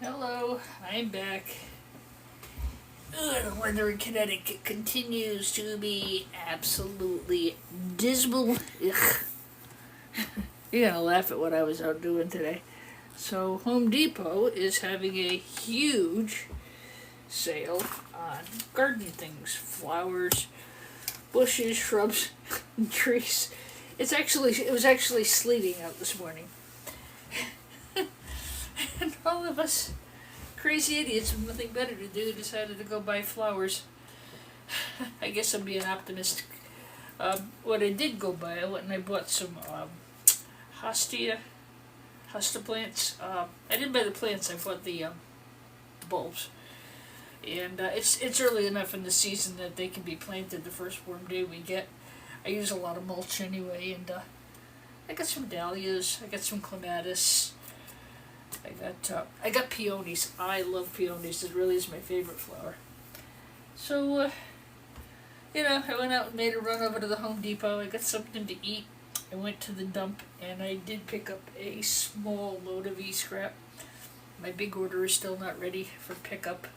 Hello, I'm back. The weather in Connecticut continues to be absolutely dismal. Ugh. You're gonna laugh at what I was out doing today. So, Home Depot is having a huge sale on garden things, flowers, bushes, shrubs, and trees. It was actually sleeting out this morning. And all of us crazy idiots with nothing better to do decided to go buy flowers. I guess I'm being optimistic. What I did go buy, I went and I bought some hosta plants. I didn't buy the plants, I bought the bulbs. And it's early enough in the season that they can be planted the first warm day we get. I use a lot of mulch anyway, and I got some dahlias, I got some clematis, I got peonies. I love peonies. It really is my favorite flower. So, I went out and made a run over to the Home Depot. I got something to eat. I went to the dump, and I did pick up a small load of escrap. My big order is still not ready for pickup.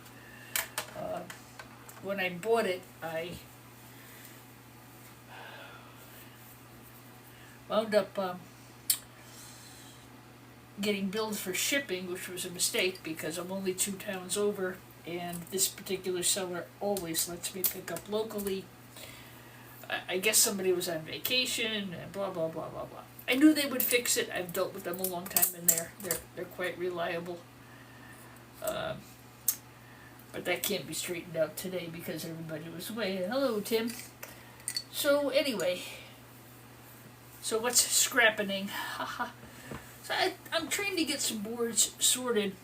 When I bought it, I wound up getting billed for shipping, which was a mistake because I'm only 2 towns over, and this particular seller always lets me pick up locally. I guess somebody was on vacation and blah blah blah blah blah. I knew they would fix it. I've dealt with them a long time, and they're quite reliable. But that can't be straightened out today because everybody was away. Hello, Tim. So anyway, so what's scrappening? Haha. So I'm trying to get some boards sorted.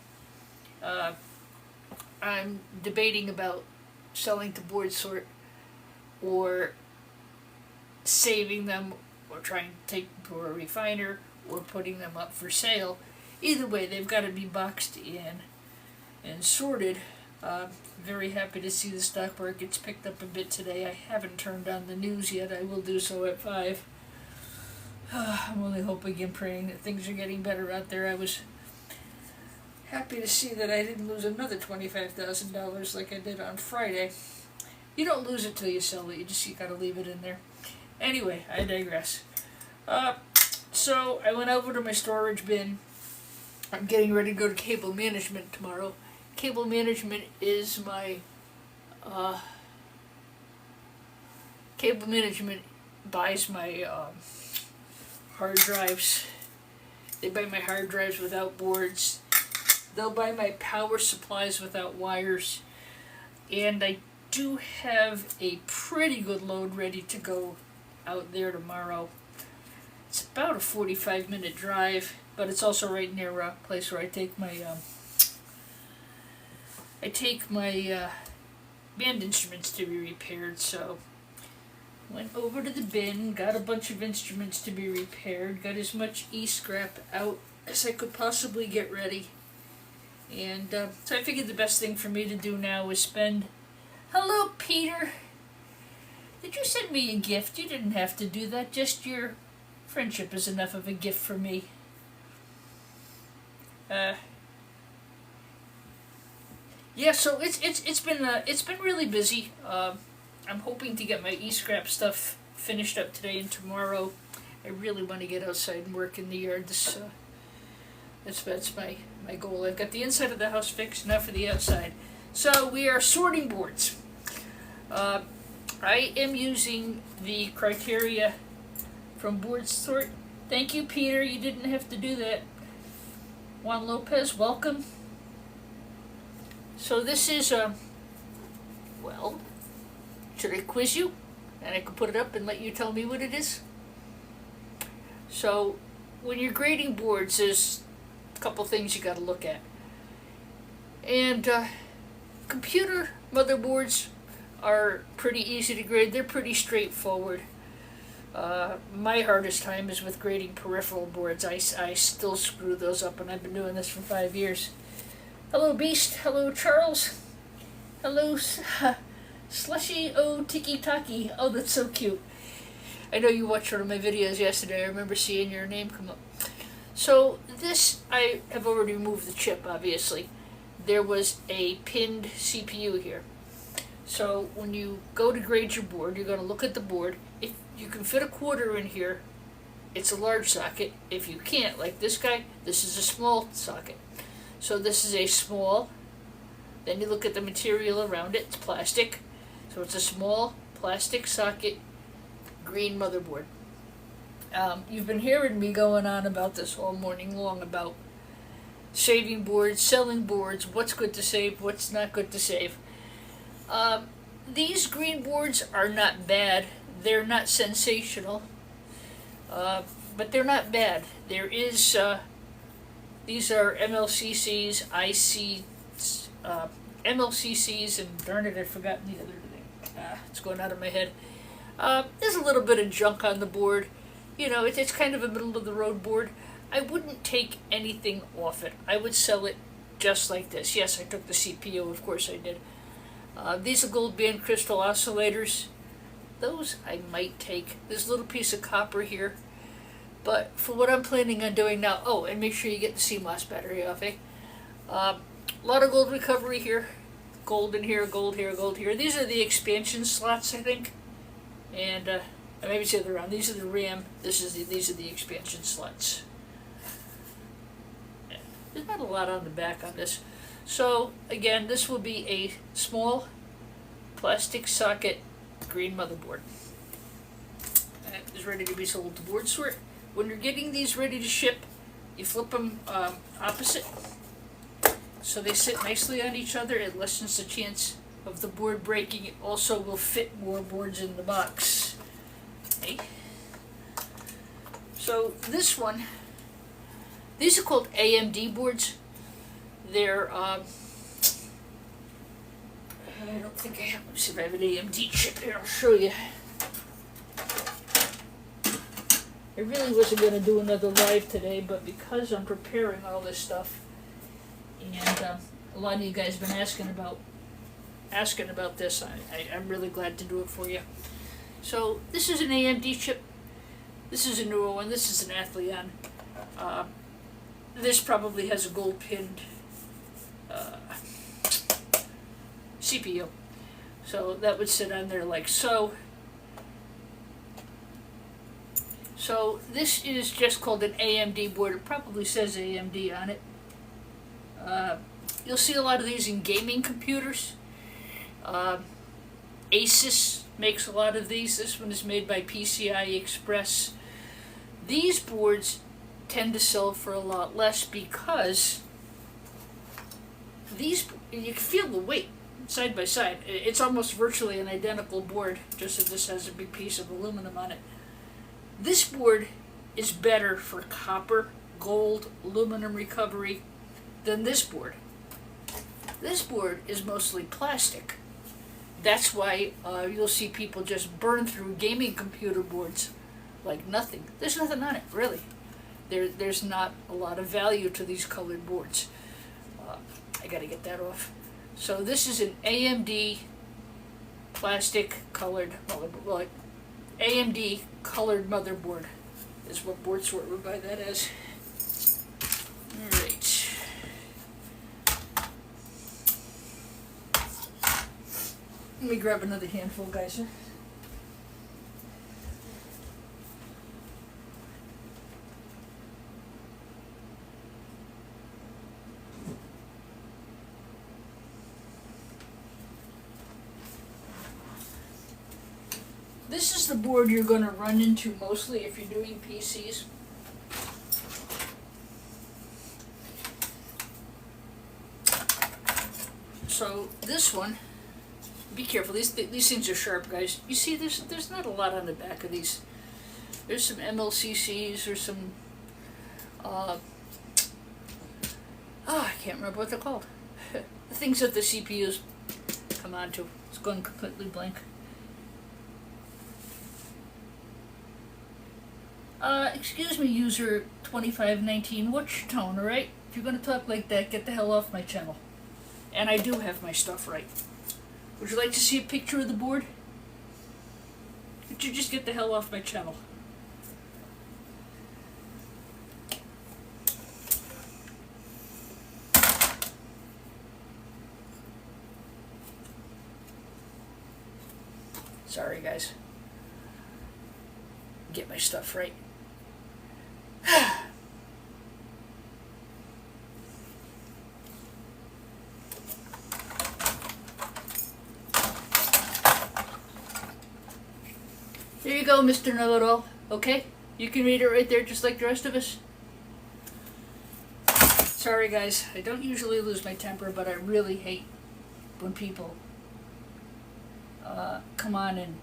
I'm debating about selling to board sort or saving them or trying to take them to a refiner or putting them up for sale. Either way, they've got to be boxed in and sorted. Very happy to see the stock market's picked up a bit today. I haven't turned on the news yet. I will do so at 5. I'm only hoping and praying that things are getting better out there. I was happy to see that I didn't lose another $25,000 like I did on Friday. You don't lose it till you sell it. You gotta leave it in there. Anyway, I digress. So I went over to my storage bin. I'm getting ready to go to cable management tomorrow. Cable management is my cable management buys my hard drives. They buy my hard drives without boards. They'll buy my power supplies without wires. And I do have a pretty good load ready to go out there tomorrow. It's about a 45-minute drive, but it's also right near a place where I take my band instruments to be repaired. So went over to the bin, got a bunch of instruments to be repaired, got as much e-scrap out as I could possibly get ready. And so I figured the best thing for me to do now is spend... Hello, Peter! Did you send me a gift? You didn't have to do that. Just your friendship is enough of a gift for me. Yeah, so it's been really busy. I'm hoping to get my e-scrap stuff finished up today and tomorrow. I really want to get outside and work in the yard. That's my goal. I've got the inside of the house fixed, now for the outside. So we are sorting boards. I am using the criteria from Board Sort. Thank you, Peter. You didn't have to do that. Juan Lopez, welcome. So this is well, should I quiz you? And I can put it up and let you tell me what it is? So, when you're grading boards, there's a couple things you gotta look at. And computer motherboards are pretty easy to grade. They're pretty straightforward. My hardest time is with grading peripheral boards. I still screw those up, and I've been doing this for 5 years. Hello, Beast. Hello, Charles. Hello, Slushy O Tiki Taki. Oh, that's so cute. I know you watched one of my videos yesterday. I remember seeing your name come up. So this, I have already removed the chip, obviously. there was a pinned CPU here. So when you go to grade your board, you're going to look at the board. If you can fit a quarter in here, it's a large socket. If you can't, like this guy, this is a small socket. So this is a small. Then you look at the material around it. It's plastic. So it's a small plastic socket, green motherboard. You've been hearing me going on about this all morning long about saving boards, selling boards, what's good to save, what's not good to save. These green boards are not bad. They're not sensational, but they're not bad. There is, these are MLCCs, MLCCs, and darn it, I've forgotten the other thing. It's going out of my head. There's a little bit of junk on the board. You know, it's kind of a middle of the road board. I wouldn't take anything off it. I would sell it just like this. Yes, I took the CPU, of course I did. These are gold band crystal oscillators. Those I might take. There's a little piece of copper here. But for what I'm planning on doing now, oh, and make sure you get the CMOS battery off, eh? A lot of gold recovery here. Gold in here, gold here, gold here. These are the expansion slots, I think. And maybe it's the other way around. These are the RAM. These are the expansion slots. There's not a lot on the back on this. So again, this will be a small plastic socket green motherboard. And it is ready to be sold to board sort. When you're getting these ready to ship, you flip them opposite, so they sit nicely on each other. It lessens the chance of the board breaking. It also will fit more boards in the box. Okay. So this one, these are called AMD boards. They're, I don't think I have, let me see if I have an AMD chip here, I'll show you. I really wasn't going to do another live today, but because I'm preparing all this stuff, and a lot of you guys have been asking about this, I'm really glad to do it for you. So this is an AMD chip. This is a newer one. This is an Athlon. This probably has a gold pinned CPU. So that would sit on there like so. So this is just called an AMD board. It probably says AMD on it. You'll see a lot of these in gaming computers. Asus makes a lot of these. This one is made by PCI Express. These boards tend to sell for a lot less because these, you can feel the weight side by side. It's almost virtually an identical board, just that this has a big piece of aluminum on it. This board is better for copper, gold, aluminum recovery than this board. This board is mostly plastic. That's why you'll see people just burn through gaming computer boards like nothing. There's nothing on it, really. There's not a lot of value to these colored boards. I gotta get that off. So this is an AMD plastic colored motherboard. Well, AMD colored motherboard is what board sort would buy that as. Alright. Let me grab another handful, guys. This is the board you're going to run into mostly if you're doing PCs. So this one, be careful. These things are sharp, guys. You see, there's not a lot on the back of these. There's some MLCCs or some. I can't remember what they're called. The things that the CPUs come onto. It's going completely blank. Excuse me, user 2519, what's your tone, alright? If you're gonna talk like that, get the hell off my channel. And I do have my stuff right. Would you like to see a picture of the board? Would you just get the hell off my channel? Sorry, guys. Get my stuff right. There you go, Mr. Know-It-All. Okay? You can read it right there just like the rest of us. Sorry, guys. I don't usually lose my temper, but I really hate when people come on and,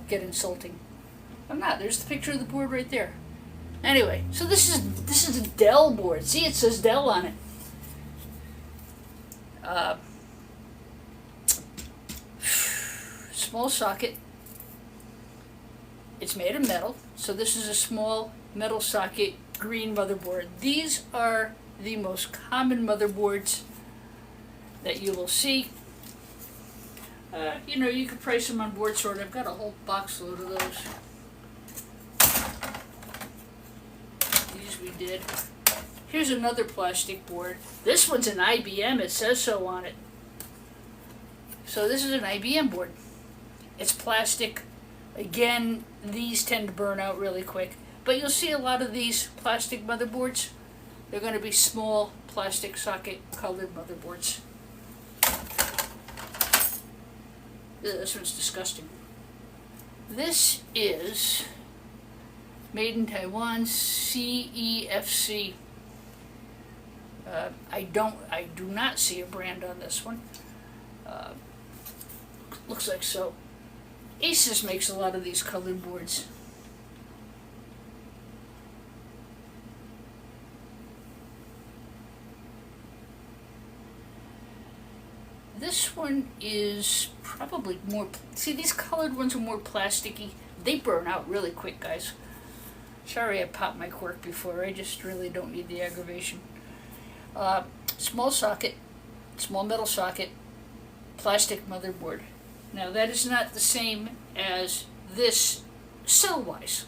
get insulting. I'm not. There's the picture of the board right there. Anyway, so this is a Dell board. See, it says Dell on it. Small socket. It's made of metal, so this is a small metal socket green motherboard. These are the most common motherboards that you will see. You could price them on Board Sort. I've got a whole box load of those. These we did. Here's another plastic board. This one's an IBM. It says so on it. So this is an IBM board. It's plastic. Again, these tend to burn out really quick. But you'll see a lot of these plastic motherboards. They're going to be small plastic socket colored motherboards. This one's disgusting. This is made in Taiwan, CEFC. I do not see a brand on this one. Looks like so. Asus makes a lot of these colored boards. This one is probably more, see, these colored ones are more plasticky. They burn out really quick, guys. Sorry I popped my cork before. I just really don't need the aggravation. Small socket, small metal socket, plastic motherboard. Now that is not the same as this cell-wise.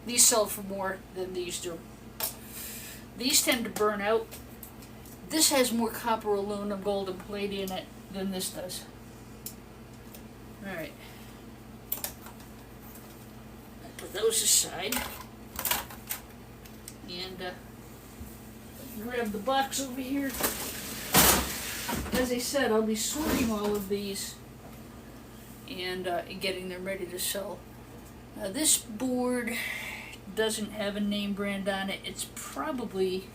These sell for more than these do. These tend to burn out. This has more copper, aluminum, gold, and palladium in it than this does. Alright. Put those aside. And grab the box over here. As I said, I'll be sorting all of these and getting them ready to sell. This board doesn't have a name brand on it. It's probably...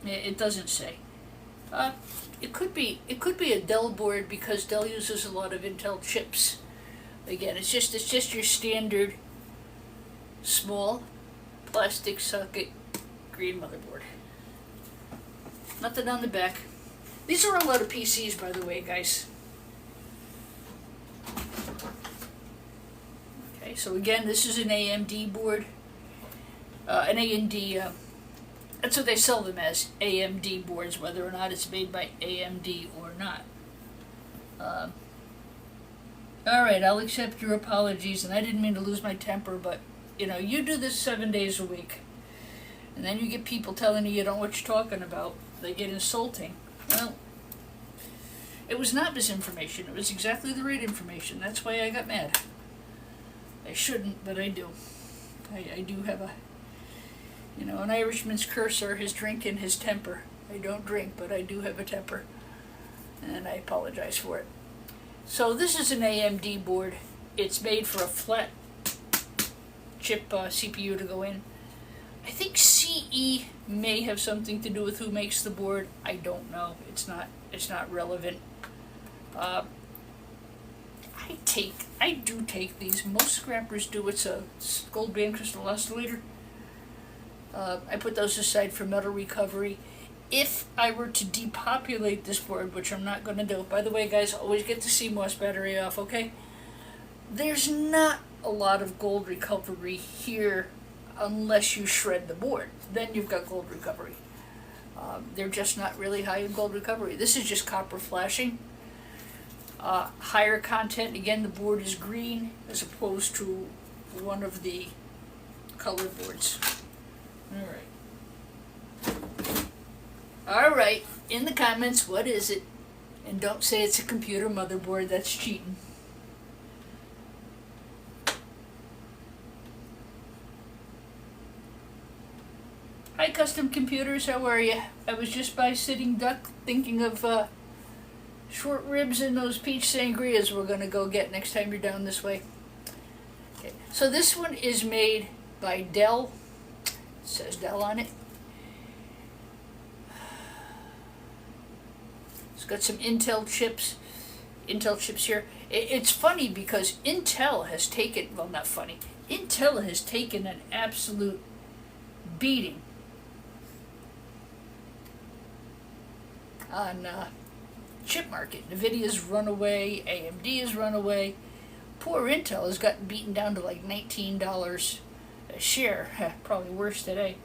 It doesn't say. It could be a Dell board because Dell uses a lot of Intel chips. Again, it's just your standard small plastic socket green motherboard. Nothing on the back. These are a lot of PCs, by the way, guys. Okay, so again, this is an AMD board. An AMD. That's what they sell them as, AMD boards, whether or not it's made by AMD or not. Alright, I'll accept your apologies, and I didn't mean to lose my temper, but, you do this 7 days a week, and then you get people telling you don't know what you're talking about. They get insulting. Well, it was not misinformation. It was exactly the right information. That's why I got mad. I shouldn't, but I do. I do have an Irishman's curse are his drink and his temper. I don't drink, but I do have a temper. And I apologize for it. So this is an AMD board. It's made for a flat chip CPU to go in. I think CE may have something to do with who makes the board. I don't know. It's not relevant. I do take these. Most scrappers do. It's a gold band crystal oscillator. I put those aside for metal recovery. If I were to depopulate this board, which I'm not going to do. By the way, guys, always get the CMOS battery off, okay? There's not a lot of gold recovery here unless you shred the board. Then you've got gold recovery. They're just not really high in gold recovery. This is just copper flashing. Higher content. Again, the board is green as opposed to one of the colored boards. Alright. Alright, in the comments, what is it? And don't say it's a computer motherboard, that's cheating. Hi Custom Computers, how are you? I was just by Sitting Duck thinking of short ribs and those peach sangrias we're going to go get next time you're down this way. Okay. So this one is made by Dell. It says Dell on it. It's got some Intel chips here. It's funny because Intel has taken, well, not funny, Intel has taken an absolute beating on chip market. Nvidia's run away, AMD has run away. Poor Intel has gotten beaten down to like $19 a share. Probably worse today.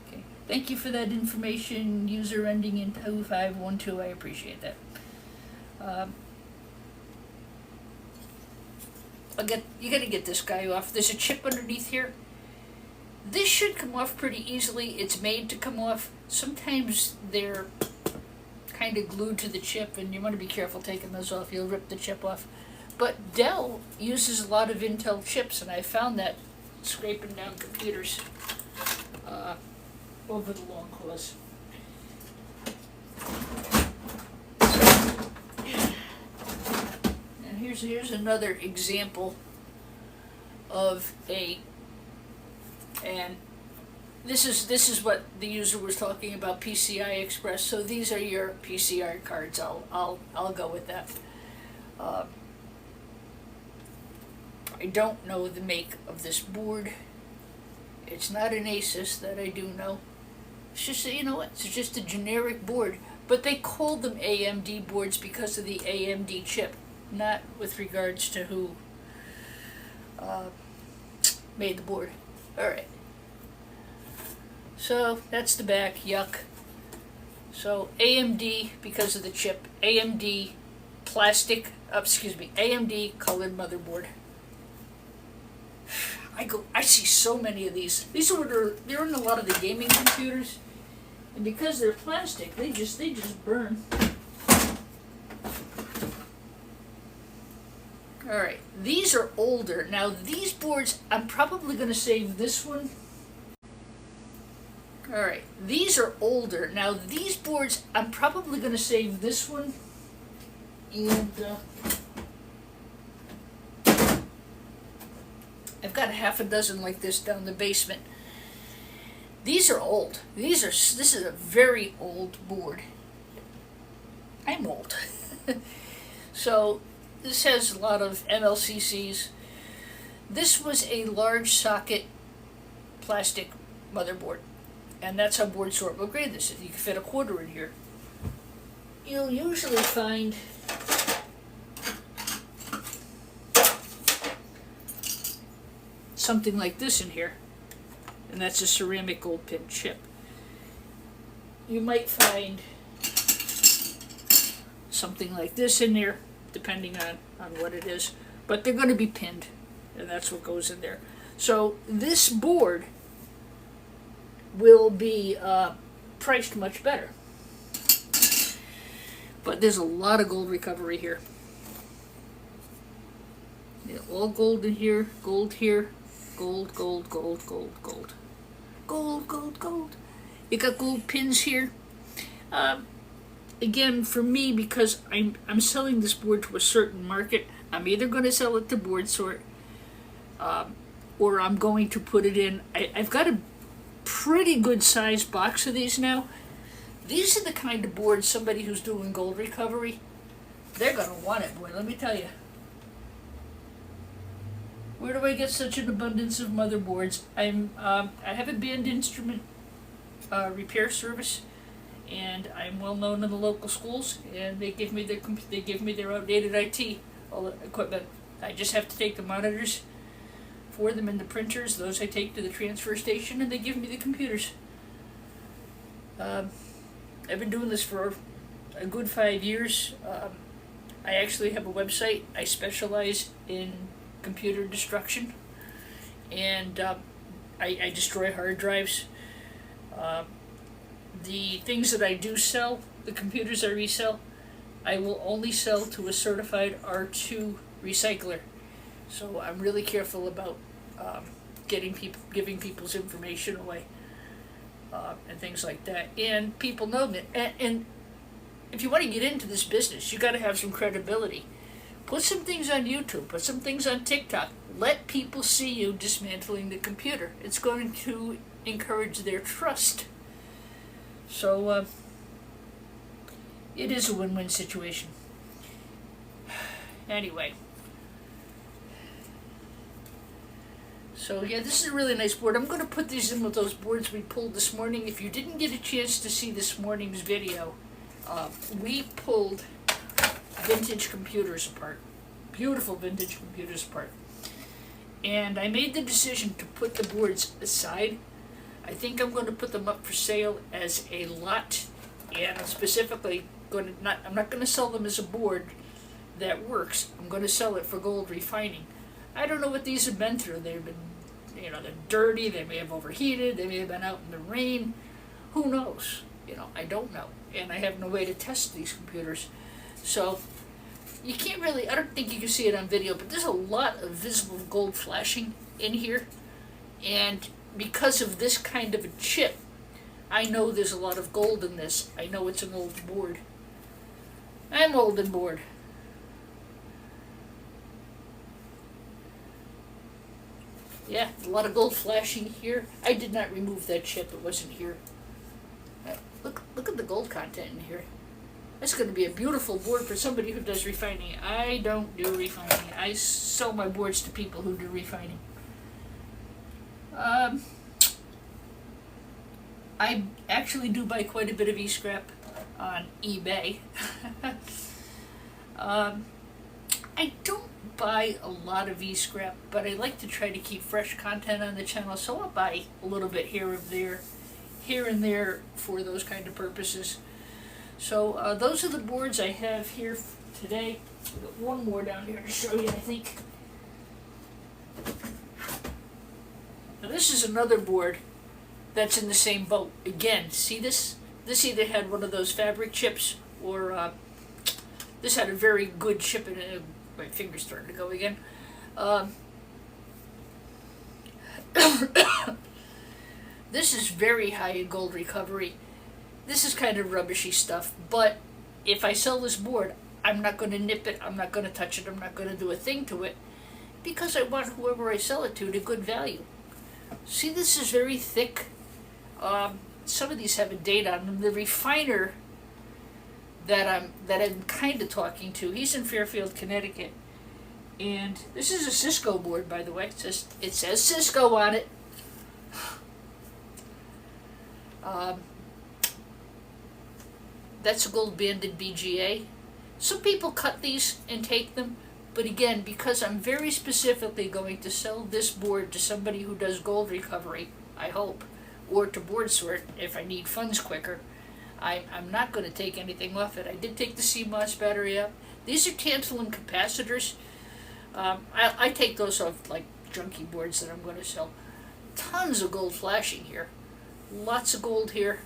Okay. Thank you for that information, user ending in 2512. I appreciate that. You gotta get this guy off. There's a chip underneath here. This should come off pretty easily. It's made to come off. Sometimes they're kind of glued to the chip, and you want to be careful taking those off. You'll rip the chip off. But Dell uses a lot of Intel chips, and I found that scraping down computers over the long course. And here's another example of and this is what the user was talking about, PCI Express. So these are your PCI cards. I'll go with that. I don't know the make of this board. It's not an Asus, that I do know. It's just, you know what, it's just a generic board. But they called them AMD boards because of the AMD chip, not with regards to who made the board. Alright. So that's the back, yuck. So AMD because of the chip, AMD AMD colored motherboard. I see so many of these. They're in a lot of the gaming computers, and because they're plastic, they just burn. All right, these are older. Now these boards, I'm probably going to save this one. All right, these are older. Now these boards, I'm probably going to save this one, and I've got half a dozen like this down the basement. These are old. This is a very old board. I'm old. So this has a lot of MLCCs. This was a large socket plastic motherboard, and that's how board sort will grade this. You can fit a quarter in here. You'll usually find something like this in here, and that's a ceramic gold pin chip. You might find something like this in there, depending on what it is, but they're going to be pinned, and that's what goes in there. So this board will be priced much better, but there's a lot of gold recovery here. Yeah, all gold in here, gold here. Gold, gold, gold, gold, gold. Gold, gold, gold. You got gold pins here. Again, for me, because I'm selling this board to a certain market, I'm either going to sell it to Board Sort, or I'm going to put it in. I've got a pretty good sized box of these now. These are the kind of boards somebody who's doing gold recovery, they're going to want it, boy, let me tell you. Where do I get such an abundance of motherboards? I have a band instrument repair service, and I'm well known in the local schools, and they give me their outdated IT equipment. I just have to take the monitors for them and the printers. Those I take to the transfer station, and they give me the computers. I've been doing this for a good 5 years. I actually have a website. I specialize in computer destruction, and I destroy hard drives. the things that I do sell, the computers I resell, I will only sell to a certified R2 recycler. So I'm really careful about giving people's information away and things like that. And people know that. And if you want to get into this business, you got to have some credibility. Put some things on YouTube. Put some things on TikTok. Let people see you dismantling the computer. It's going to encourage their trust. So it is a win-win situation. Anyway. So yeah, this is a really nice board. I'm going to put these in with those boards we pulled this morning. If you didn't get a chance to see this morning's video, we pulled vintage computers apart. Beautiful vintage computers apart. And I made the decision to put the boards aside. I think I'm going to put them up for sale as a lot, and I'm specifically I'm not going to sell them as a board that works. I'm going to sell it for gold refining. I don't know what these have been through. They've been, they're dirty, they may have overheated, they may have been out in the rain. Who knows? I don't know. And I have no way to test these computers. So, you can't really, I don't think you can see it on video, but there's a lot of visible gold flashing in here. And because of this kind of a chip, I know there's a lot of gold in this. I know it's an old board. I'm old and bored. Yeah, a lot of gold flashing here. I did not remove that chip, it wasn't here. Look at the gold content in here. That's going to be a beautiful board for somebody who does refining. I don't do refining. I sell my boards to people who do refining. I actually do buy quite a bit of escrap on eBay. I don't buy a lot of escrap, but I like to try to keep fresh content on the channel, so I'll buy a little bit here and there for those kind of purposes. So those are the boards I have here today. I've got one more down here to show you, I think. Now this is another board that's in the same boat. Again, see this? This either had one of those fabric chips, or this had a very good chip in it. My finger's starting to go again. This is very high in gold recovery. This is kind of rubbishy stuff, but if I sell this board, I'm not going to nip it, I'm not going to touch it, I'm not going to do a thing to it, because I want whoever I sell it to good value. See, this is very thick. Some of these have a date on them. The refiner that I'm kind of talking to, he's in Fairfield, Connecticut, and this is a Cisco board, by the way. It says Cisco on it. That's a gold banded BGA. Some people cut these and take them, but again, because I'm very specifically going to sell this board to somebody who does gold recovery, I hope, or to board sort if I need funds quicker, I'm not going to take anything off it. I did take the CMOS battery out. These are tantalum capacitors. I take those off like junky boards that I'm going to sell. Tons of gold flashing here. Lots of gold here.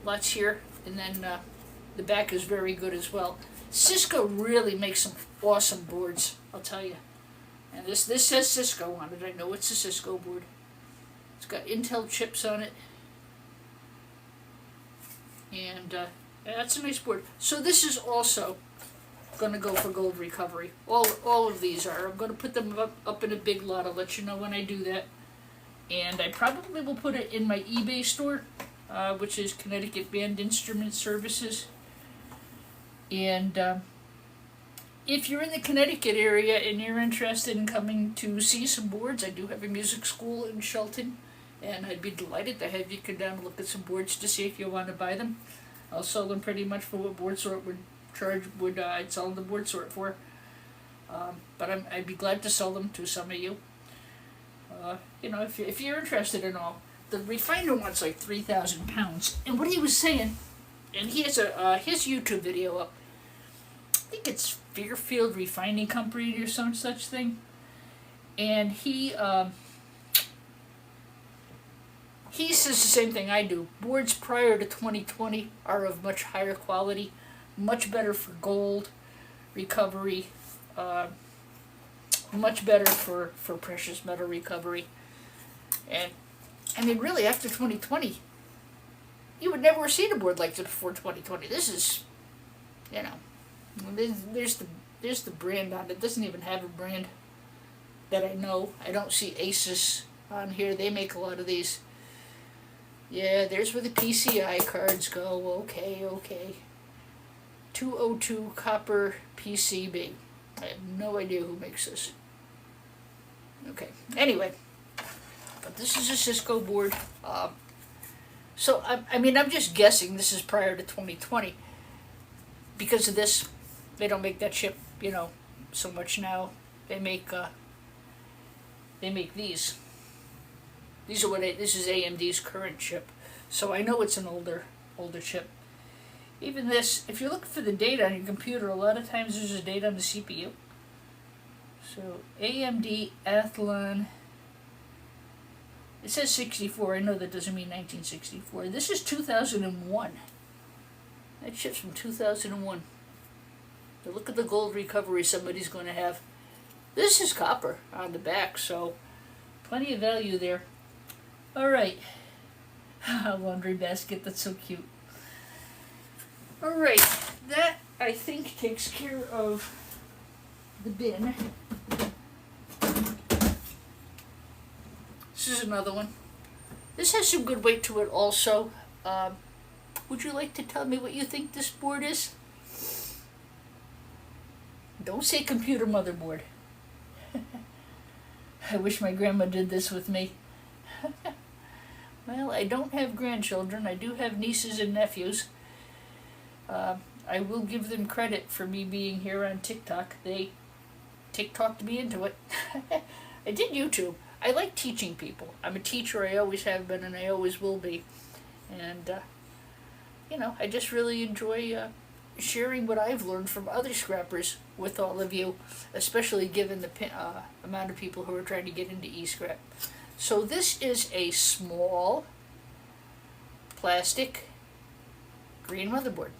Lots here. And then the back is very good as well. Cisco really makes some awesome boards, I'll tell you. And this says Cisco on it. I know it's a Cisco board. It's got Intel chips on it. And that's a nice board. So this is also going to go for gold recovery. All of these are. I'm going to put them up in a big lot. I'll let you know when I do that. And I probably will put it in my eBay store, which is Connecticut Band Instrument Services. And if you're in the Connecticut area and you're interested in coming to see some boards, I do have a music school in Shelton, and I'd be delighted to have you come down and look at some boards to see if you want to buy them. I'll sell them pretty much for what board sort would charge. I'd sell them the board sort for. But I'd be glad to sell them to some of you. If you're interested in all. The refiner wants like 3,000 pounds. And what he was saying, and he has his YouTube video up. I think it's Fairfield Refining Company or some such thing. And he he says the same thing I do. Boards prior to 2020 are of much higher quality, much better for gold recovery, much better for precious metal recovery. And I mean, really, after 2020, you would never have seen a board like this before 2020. This is, you know, there's the brand on it. It doesn't even have a brand that I know. I don't see Asus on here. They make a lot of these. Yeah, there's where the PCI cards go. Okay. 202 copper PCB. I have no idea who makes this. Okay, anyway. But this is a Cisco board. So, I mean, I'm just guessing this is prior to 2020. Because of this, they don't make that chip, so much now. They make these. These are this is AMD's current chip. So I know it's an older chip. Even this, if you're looking for the data on your computer, a lot of times there's a date on the CPU. So AMD Athlon, it says 64. I know that doesn't mean 1964. This is 2001. That chip's from 2001. But look at the gold recovery somebody's going to have. This is copper on the back, so plenty of value there. Alright. Laundry basket, that's so cute. Alright, that I think takes care of the bin. This is another one. This has some good weight to it also. Would you like to tell me what you think this board is? Don't say computer motherboard. I wish my grandma did this with me. Well, I don't have grandchildren. I do have nieces and nephews. I will give them credit for me being here on TikTok. They TikToked me into it. I did YouTube. I like teaching people. I'm a teacher. I always have been and I always will be. And, I just really enjoy sharing what I've learned from other scrappers with all of you, especially given the amount of people who are trying to get into e-scrap. So this is a small plastic green motherboard.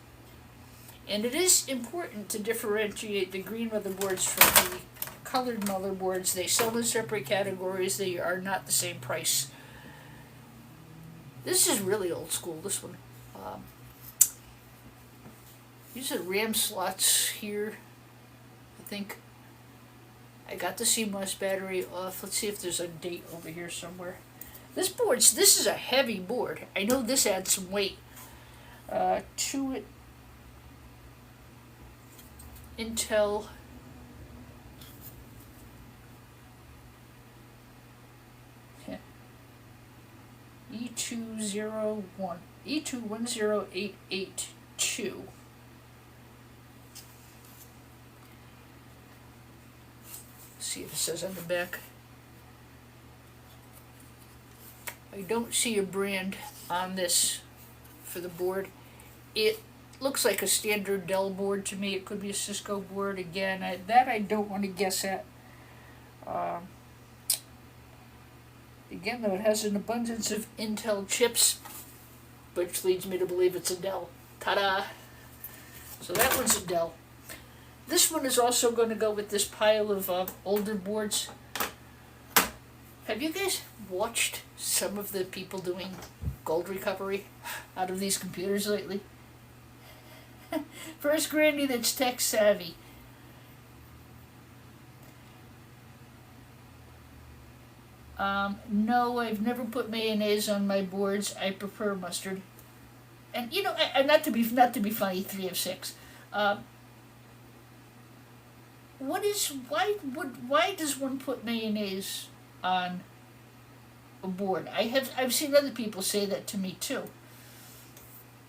And it is important to differentiate the green motherboards from the colored motherboards. They sell in separate categories. They are not the same price. This is really old school, this one. These are RAM slots here, I think. I got the CMOS battery off. Let's see if there's a date over here somewhere. This is a heavy board. I know this adds some weight to it. Intel E201 E210882. See if it says on the back. I don't see a brand on this for the board. It looks like a standard Dell board to me. It could be a Cisco board again. I don't want to guess at. Again, though, it has an abundance of Intel chips, which leads me to believe it's a Dell. Ta-da! So that one's a Dell. This one is also going to go with this pile of older boards. Have you guys watched some of the people doing gold recovery out of these computers lately? First granny that's tech savvy. No, I've never put mayonnaise on my boards. I prefer mustard. And not to be funny, 3 of 6. Why does one put mayonnaise on a board? I've seen other people say that to me too.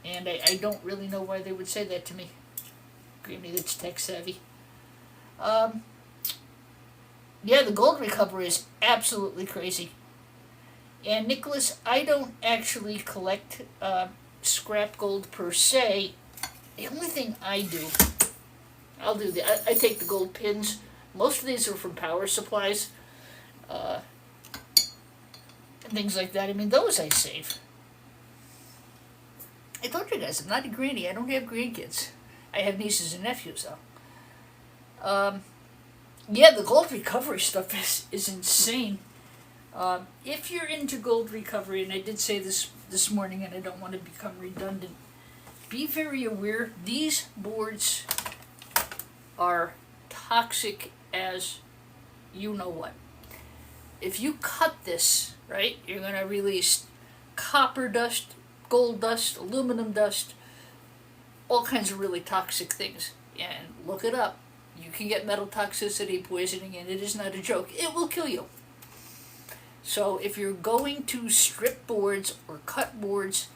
And I don't really know why they would say that to me. Granny that's tech savvy. Yeah, the gold recovery is absolutely crazy. And Nicholas, I don't actually collect scrap gold per se. The only thing I do, I take the gold pins. Most of these are from power supplies. things like that. I mean, those I save. I told you guys, I'm not a granny. I don't have grandkids. I have nieces and nephews, though. Yeah, the gold recovery stuff is insane. If you're into gold recovery, and I did say this morning, and I don't want to become redundant, be very aware. These boards are toxic as you know what. If you cut this, right, you're going to release copper dust, gold dust, aluminum dust, all kinds of really toxic things. And look it up. You can get metal toxicity poisoning, and it is not a joke. It will kill you. So if you're going to strip boards or cut boards,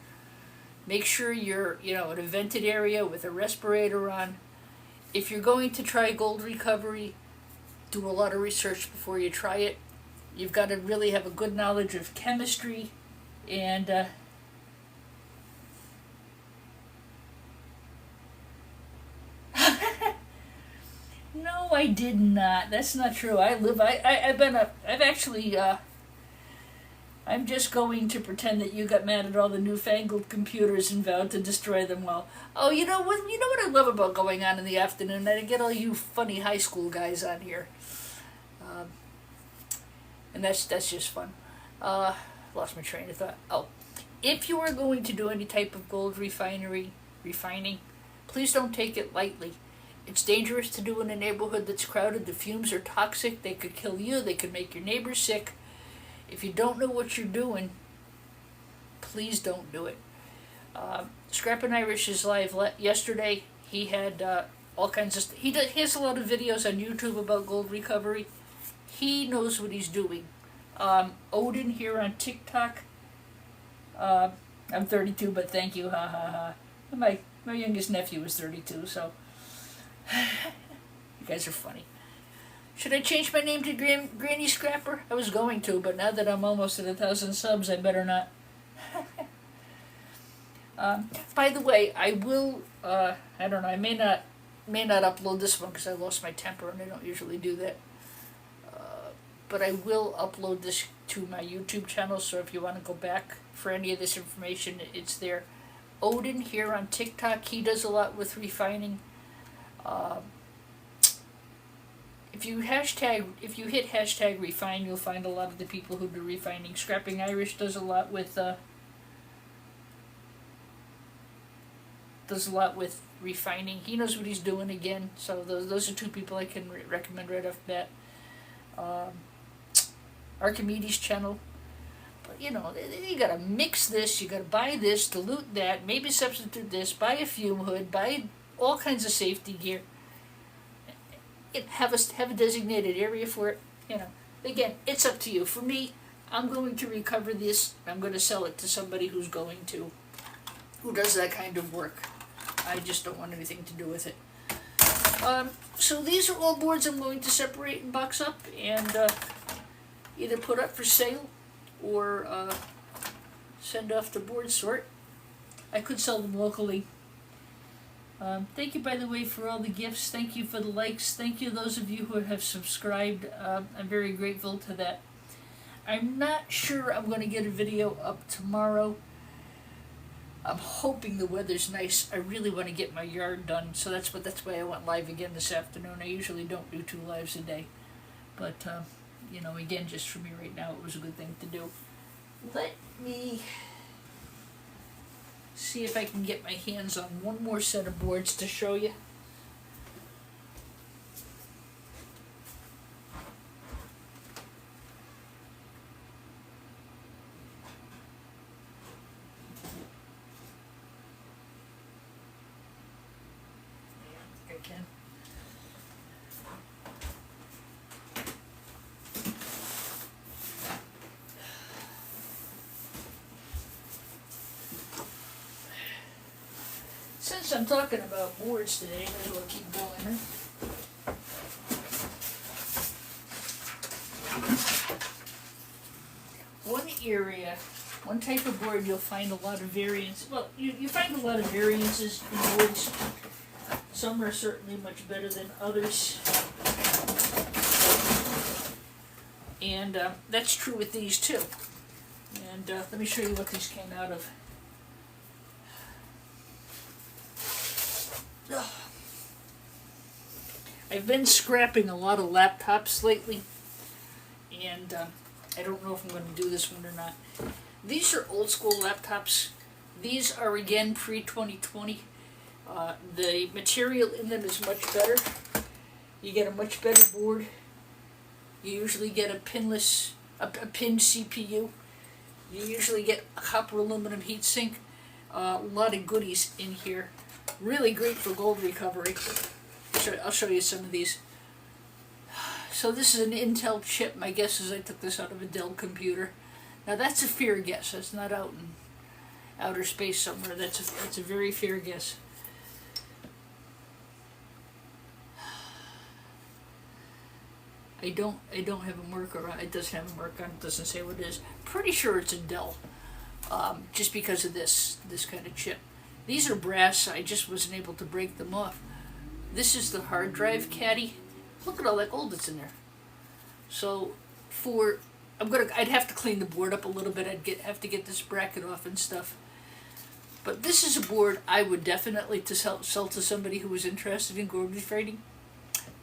make sure you're, in a vented area with a respirator on. If you're going to try gold recovery, do a lot of research before you try it. You've got to really have a good knowledge of chemistry and no, I did not. That's not true. I'm just going to pretend that you got mad at all the newfangled computers and vowed to destroy them all. Oh, you know what I love about going on in the afternoon? I get all you funny high school guys on here. And that's just fun. Lost my train of thought. Oh, if you are going to do any type of gold refining, please don't take it lightly. It's dangerous to do in a neighborhood that's crowded. The fumes are toxic. They could kill you. They could make your neighbors sick. If you don't know what you're doing, please don't do it. Scrap and Irish is live yesterday. He had all kinds of... He has a lot of videos on YouTube about gold recovery. He knows what he's doing. Odin here on TikTok. I'm 32, but thank you, ha ha ha. My youngest nephew is 32, so... You guys are funny. Should I change my name to Granny Scrapper? I was going to, but now that I'm almost at 1,000 subs, I better not. By the way, I will, I don't know, I may not upload this one because I lost my temper and I don't usually do that. But I will upload this to my YouTube channel, so if you want to go back for any of this information, it's there. Odin here on TikTok, he does a lot with refining. If you hit hashtag refine, you'll find a lot of the people who do refining. Scrapping Irish does a lot with refining. He knows what he's doing again. So those are two people I can recommend right off the bat. Archimedes channel. But you gotta mix this, you gotta buy this, dilute that, maybe substitute this, buy a fume hood, buy all kinds of safety gear. Have a designated area for it. Again, it's up to you. For me, I'm going to recover this. I'm going to sell it to somebody who does that kind of work. I just don't want anything to do with it. So these are all boards I'm going to separate and box up and either put up for sale or send off to board sort. I could sell them locally. Thank you, by the way, for all the gifts. Thank you for the likes. Thank you those of you who have subscribed. I'm very grateful to that. I'm not sure I'm going to get a video up tomorrow. I'm hoping the weather's nice. I really want to get my yard done, so that's why I went live again this afternoon. I usually don't do 2 lives a day. But, again, just for me right now, it was a good thing to do. Let me... see if I can get my hands on one more set of boards to show you. I think I can. Since I'm talking about boards today, I might as well keep going, huh? One type of board you'll find a lot of variance. Well, you find a lot of variances in boards. Some are certainly much better than others. And that's true with these too. And let me show you what these came out of. Ugh. I've been scrapping a lot of laptops lately, and I don't know if I'm going to do this one or not. These are old school laptops. These are again pre-2020. The material in them is much better. You get a much better board. You usually get a pinless, a pin CPU. You usually get a copper aluminum heatsink. A lot of goodies in here. Really great for gold recovery. I'll show you some of these. So this is an Intel chip. My guess is I took this out of a Dell computer. Now that's a fair guess. That's not out in outer space somewhere. That's a very fair guess. I don't have a marker on it. It doesn't have a marker on it. It doesn't say what it is. Pretty sure it's a Dell. Just because of this kind of chip. These are brass. I just wasn't able to break them off. This is the hard drive caddy. Look at all that gold that's in there. So I'd have to clean the board up a little bit. Have to get this bracket off and stuff. But this is a board I would definitely sell to somebody who was interested in gold refining.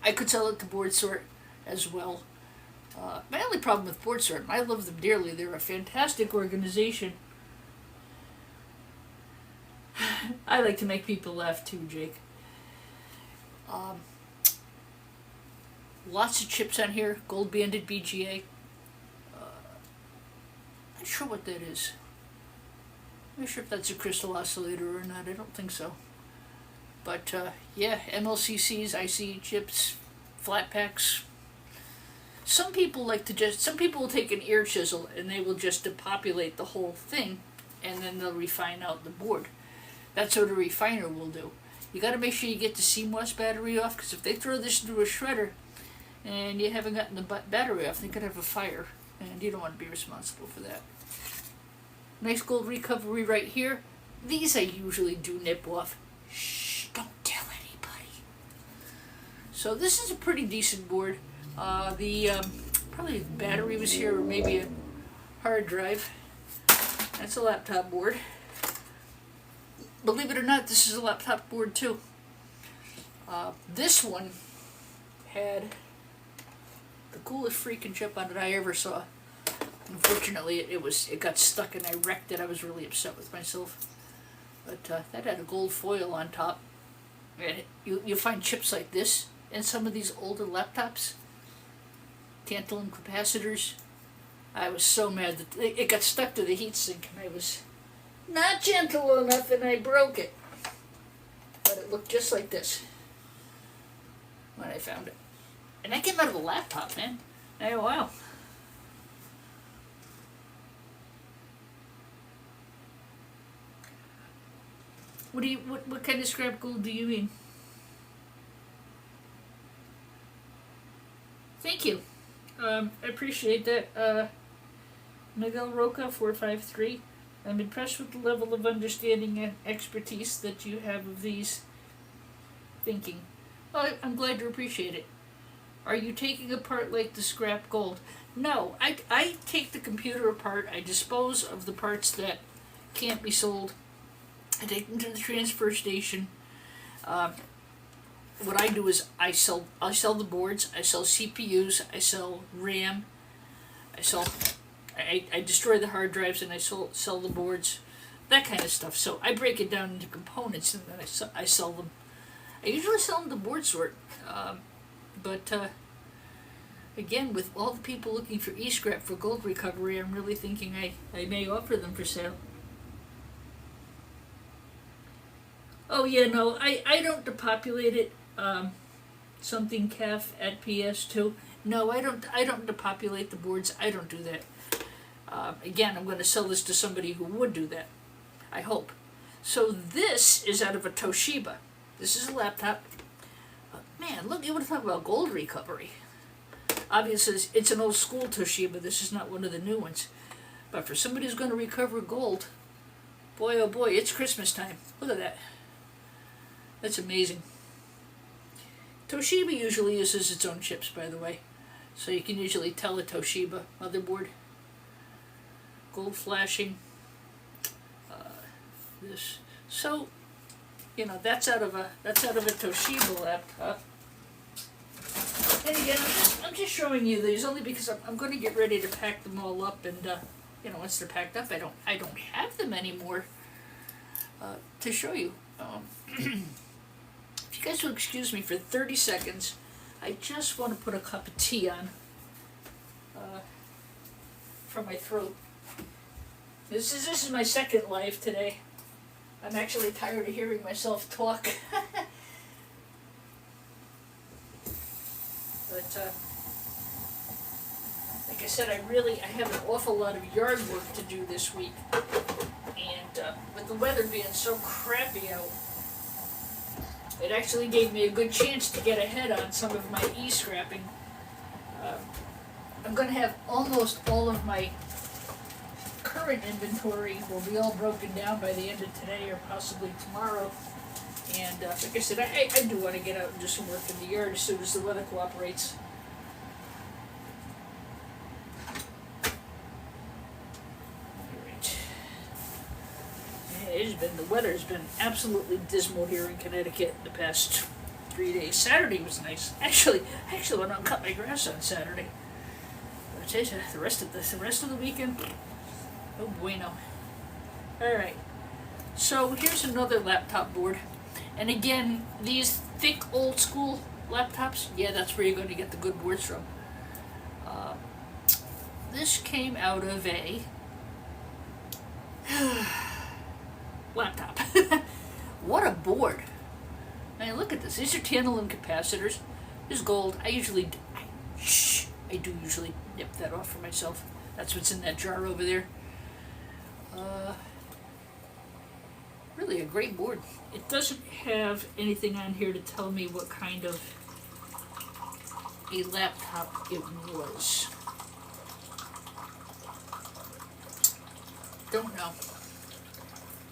I could sell it to Board Sort as well. My only problem with Board Sort, and I love them dearly, they're a fantastic organization. I like to make people laugh too, Jake. Lots of chips on here, gold banded BGA. Not sure what that is. I'm not sure if that's a crystal oscillator or not. I don't think so. But yeah, MLCCs, IC chips, flat packs. Some people will take an ear chisel and they will just depopulate the whole thing, and then they'll refine out the board. That's what a refiner will do. You got to make sure you get the CMOS battery off, because if they throw this into a shredder and you haven't gotten the battery off, they could have a fire, and you don't want to be responsible for that. Nice gold recovery right here. These I usually do nip off. Shh, don't tell anybody. So this is a pretty decent board. Probably the battery was here, or maybe a hard drive. That's a laptop board. Believe it or not, this is a laptop board too. This one had the coolest freaking chip on it I ever saw. Unfortunately, it got stuck and I wrecked it. I was really upset with myself. But that had a gold foil on top. And you find chips like this in some of these older laptops. Tantalum capacitors. I was so mad that it got stuck to the heatsink, and I was not gentle enough and I broke it. But it looked just like this when I found it. And that came out of a laptop, man. Oh, wow. What kind of scrap gold do you mean? Thank you. I appreciate that. Miguel Roca 453. I'm impressed with the level of understanding and expertise that you have of these thinking. Well, I'm glad you appreciate it. Are you taking apart like the scrap gold? No, I take the computer apart. I dispose of the parts that can't be sold. I take them to the transfer station. What I do is I sell the boards. I sell CPUs. I sell RAM. I destroy the hard drives and I sell the boards, that kind of stuff. So I break it down into components and then I sell them. I usually sell them to Board Sort, but again, with all the people looking for escrap for gold recovery, I'm really thinking I may offer them for sale. Oh yeah, no, I don't depopulate it. Something calf at PS2. No, I don't depopulate the boards. I don't do that. Again, I'm going to sell this to somebody who would do that. I hope. So this is out of a Toshiba. This is a laptop. Man, look, you want to talk about gold recovery. Obviously, it's an old school Toshiba. This is not one of the new ones. But for somebody who's going to recover gold, boy, oh boy, it's Christmas time. Look at that. That's amazing. Toshiba usually uses its own chips, by the way. So you can usually tell a Toshiba motherboard. gold flashing. This, so, you know, that's out of a Toshiba laptop. And again, I'm just showing you these only because I'm going to get ready to pack them all up, and you know, once they're packed up, I don't have them anymore to show you. If you guys will excuse me for 30 seconds, I just want to put a cup of tea on for my throat. This is my second live today. I'm actually tired of hearing myself talk. But like I said, I have an awful lot of yard work to do this week, and with the weather being so crappy out, it actually gave me a good chance to get ahead on some of my e-scrapping. I'm going to have almost all of my current inventory will be all broken down by the end of today or possibly tomorrow. And like I said, I do want to get out and do some work in the yard as soon as the weather cooperates. Alright. Yeah, the weather's been absolutely dismal here in Connecticut the past 3 days. Saturday was nice. Actually went out and cut my grass on Saturday. But I tell you, the rest of the weekend, oh bueno. Alright. So here's another laptop board. And again, these thick old school laptops, yeah, that's where you're going to get the good boards from. This came out of a laptop. What a board. I mean, look at this. These are tantalum capacitors. This is gold. I do usually nip that off for myself. That's what's in that jar over there. Really a great board. It doesn't have anything on here to tell me what kind of a laptop it was. Don't know.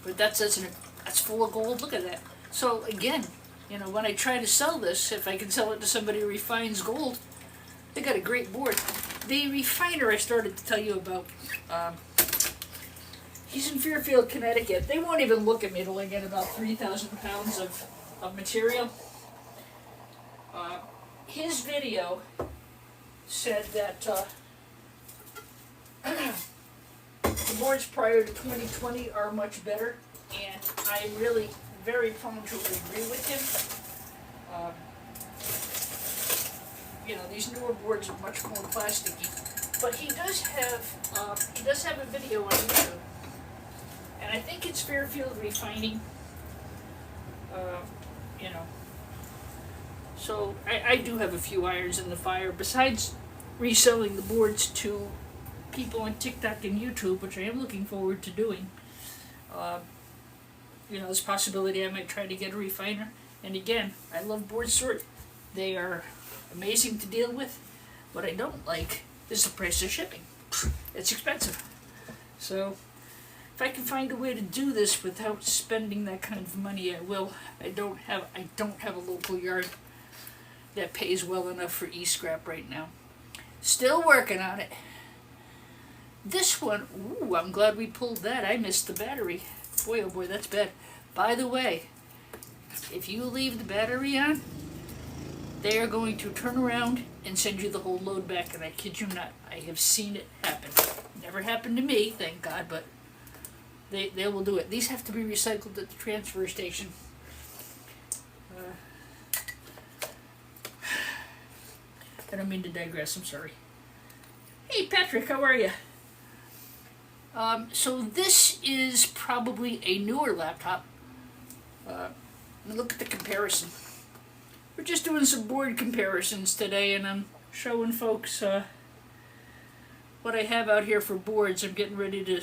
But that says that's full of gold. Look at that. So again, you know, when I try to sell this, if I can sell it to somebody who refines gold, they got a great board. The refiner I started to tell you about, he's in Fairfield, Connecticut. They won't even look at me till I get about 3,000 pounds of material. His video said that the boards prior to 2020 are much better, and I'm really very prone to agree with him. You know, these newer boards are much more plasticky, but he does have a video on YouTube. And I think it's Fairfield Refining, you know. So I do have a few irons in the fire, besides reselling the boards to people on TikTok and YouTube, which I am looking forward to doing. You know, there's a possibility I might try to get a refiner. And again, I love board sort. They are amazing to deal with. What I don't like is the price of shipping. It's expensive. So if I can find a way to do this without spending that kind of money, I will. I don't have a local yard that pays well enough for e-scrap right now. Still working on it. This one, ooh, I'm glad we pulled that. I missed the battery. Boy, oh boy, that's bad. By the way, if you leave the battery on, they are going to turn around and send you the whole load back, and I kid you not, I have seen it happen. Never happened to me, thank God, but they will do it. These have to be recycled at the transfer station. I don't mean to digress, I'm sorry. Hey Patrick, how are you? So this is probably a newer laptop. Look at the comparison. We're just doing some board comparisons today, and I'm showing folks what I have out here for boards. I'm getting ready to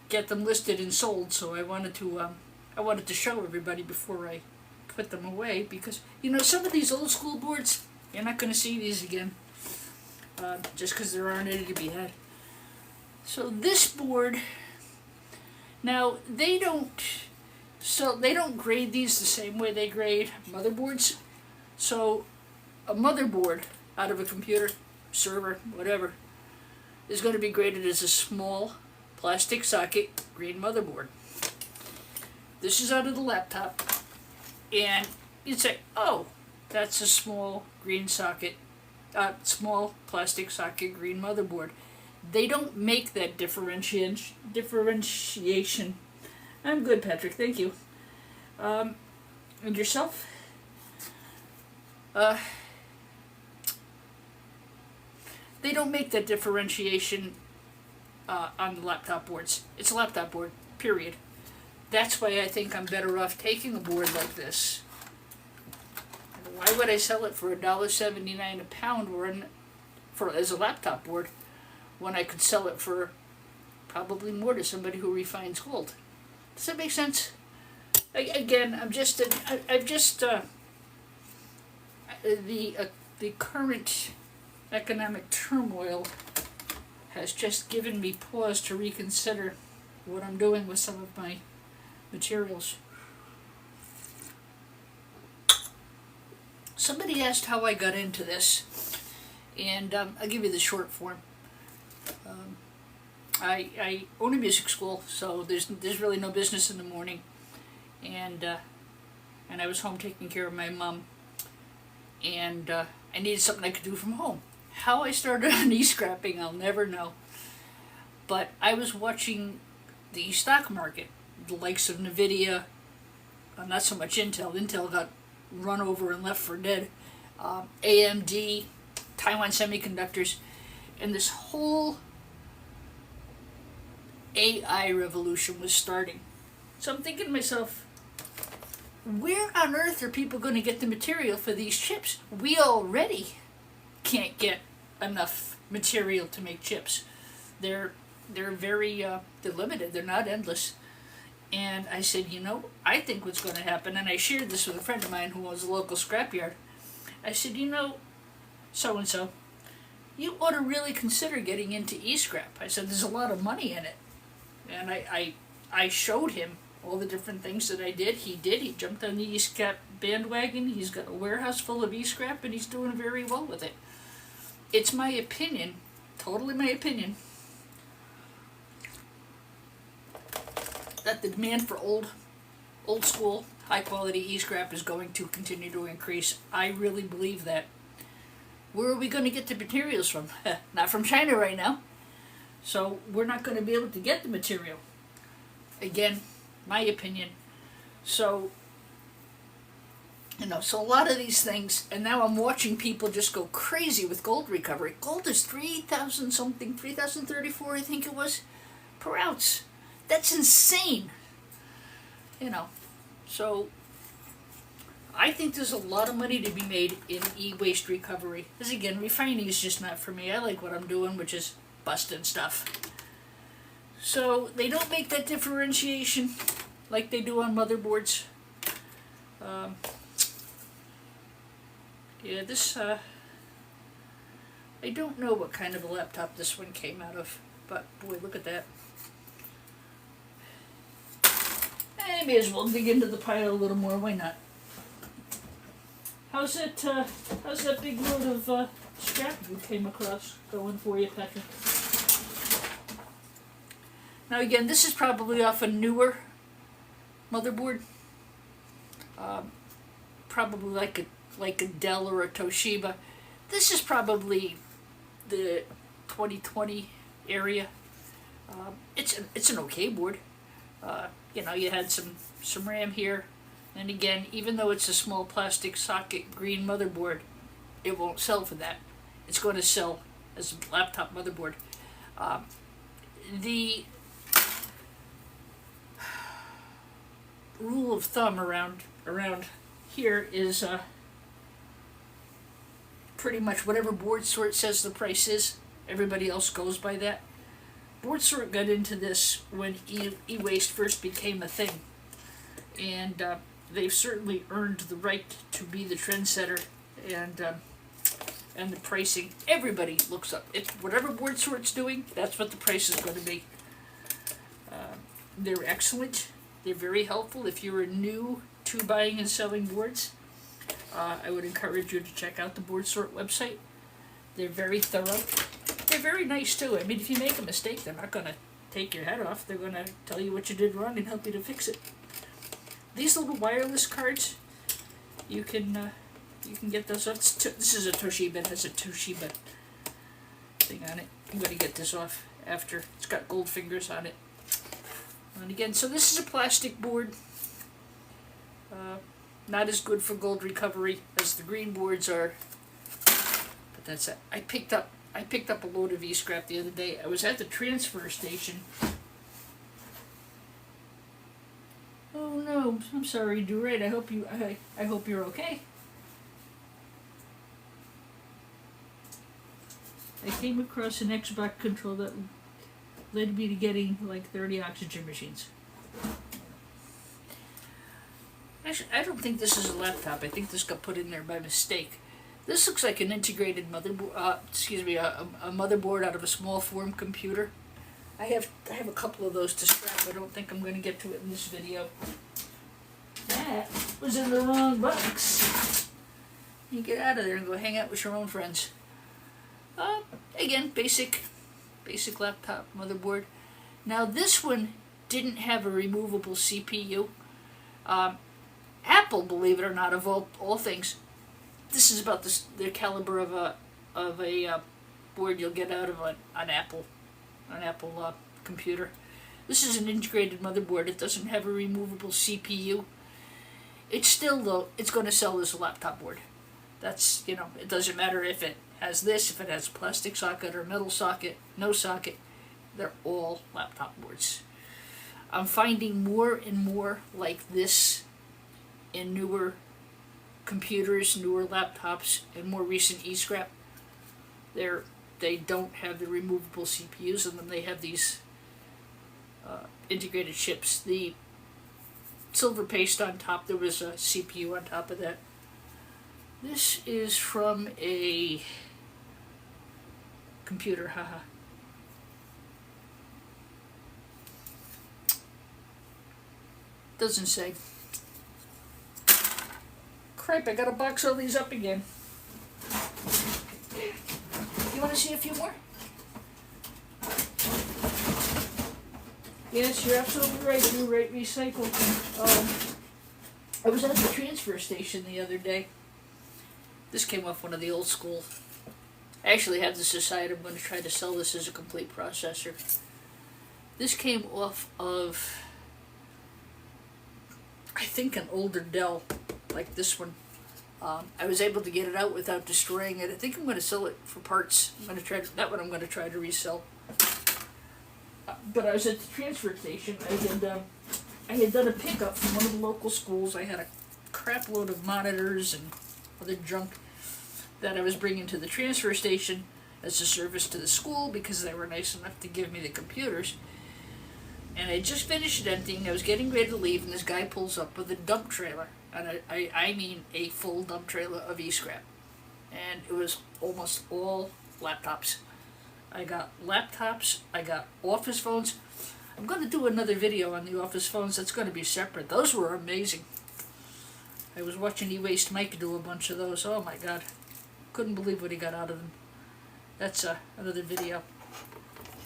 get them listed and sold, so I wanted to show everybody before I put them away, because you know, some of these old school boards, you're not going to see these again, just because there aren't any to be had. So this board, now they don't grade these the same way they grade motherboards. So a motherboard out of a computer, server, whatever, is going to be graded as a small plastic socket green motherboard. This is out of the laptop, and you'd say, oh, that's a small green socket, small plastic socket green motherboard. They don't make that differentiation. I'm good, Patrick, thank you. And yourself? They don't make that differentiation on the laptop boards. It's a laptop board, period. That's why I think I'm better off taking a board like this. Why would I sell it for $1.79 a pound as a laptop board when I could sell it for probably more to somebody who refines gold? Does that make sense? Again, the current economic turmoil has just given me pause to reconsider what I'm doing with some of my materials. Somebody asked how I got into this, and I'll give you the short form. I own a music school, so there's really no business in the morning, and I was home taking care of my mom, and I needed something I could do from home. How I started on e-scrapping, I'll never know, but I was watching the stock market, the likes of Nvidia, not so much Intel. Intel got run over and left for dead. AMD, Taiwan Semiconductors, and this whole AI revolution was starting. So I'm thinking to myself, where on earth are people going to get the material for these chips? We already can't get enough material to make chips. They're very they're limited. They're not endless. And I said, I think what's going to happen, and I shared this with a friend of mine who owns a local scrapyard. I said, so-and-so, you ought to really consider getting into e-scrap. I said, there's a lot of money in it. And I showed him all the different things that I did. He jumped on the e-scrap bandwagon. He's got a warehouse full of e-scrap, and he's doing very well with it. It's my opinion, totally my opinion, that the demand for old school, high quality e-scrap is going to continue to increase. I really believe that. Where are we going to get the materials from? Not from China right now. So we're not going to be able to get the material. Again, my opinion. So, so a lot of these things, and now I'm watching people just go crazy with gold recovery. Gold is 3,000 something, 3,034 I think it was, per ounce. That's insane. So I think there's a lot of money to be made in e-waste recovery. Because again, refining is just not for me. I like what I'm doing, which is busting stuff. So they don't make that differentiation like they do on motherboards. This, I don't know what kind of a laptop this one came out of, but boy, look at that. I may as well dig into the pile a little more, why not? How's that big load of scrap you came across going for you, Patrick? Now again, this is probably off a newer motherboard. Probably like a Dell or a Toshiba. This is probably the 2020 area. It's an okay board. You had some RAM here, and again, even though it's a small plastic socket green motherboard, it won't sell for that. It's going to sell as a laptop motherboard. The rule of thumb around here is pretty much whatever board sort says the price is, everybody else goes by that. Board sort got into this when e-waste first became a thing, and they've certainly earned the right to be the trendsetter, and the pricing. Everybody looks up. It's whatever board sort's doing, that's what the price is going to be. They're excellent. They're very helpful if you're new to buying and selling boards. I would encourage you to check out the Board Sort website. They're very thorough. They're very nice too. I mean, if you make a mistake, they're not gonna take your head off. They're going to tell you what you did wrong and help you to fix it. These little wireless cards, you can get those off. This is a Toshiba. It has a Toshiba thing on it. I'm going to get this off after. It's got gold fingers on it. And again, so this is a plastic board. Not as good for gold recovery as the green boards are. But that's it. I picked up a load of escrap the other day. I was at the transfer station. Oh no, I'm sorry, Durant. I hope you're okay. I came across an Xbox control that led me to getting like 30 oxygen machines. Actually, I don't think this is a laptop. I think this got put in there by mistake. This looks like an integrated motherboard. A motherboard out of a small form computer. I have a couple of those to scrap. I don't think I'm going to get to it in this video. That was in the wrong box. You get out of there and go hang out with your own friends. Again, basic laptop motherboard. Now this one didn't have a removable CPU. Apple, believe it or not, of all things, this is about the caliber of a board you'll get out of an Apple computer. This is an integrated motherboard. It doesn't have a removable CPU. It's still, though, it's going to sell as a laptop board. That's, it doesn't matter if it has this, if it has plastic socket or metal socket, no socket. They're all laptop boards. I'm finding more and more like this in newer computers, newer laptops, and more recent escrap. They don't have the removable CPUs, and then they have these integrated chips. The silver paste on top, there was a CPU on top of that. This is from a computer, haha. Doesn't say. Crap, I gotta box all these up again. You want to see a few more? Yes, you're absolutely right. You're right. Recycle. I was at the transfer station the other day. This came off one of the old school. I actually had this aside. I'm going to try to sell this as a complete processor. This came off of, I think, an older Dell, like this one. I was able to get it out without destroying it. I think I'm going to sell it for parts. I'm going to try that one. I'm going to try to resell. But I was at the transfer station. I had done a pickup from one of the local schools. I had a crap load of monitors and other junk that I was bringing to the transfer station as a service to the school because they were nice enough to give me the computers. And I just finished emptying. I was getting ready to leave, and this guy pulls up with a dump trailer. And I mean a full dump trailer of escrap. And it was almost all laptops. I got laptops, I got office phones. I'm going to do another video on the office phones. That's going to be separate. Those were amazing. I was watching E-Waste Mike do a bunch of those. Oh my god. Couldn't believe what he got out of them. That's another video.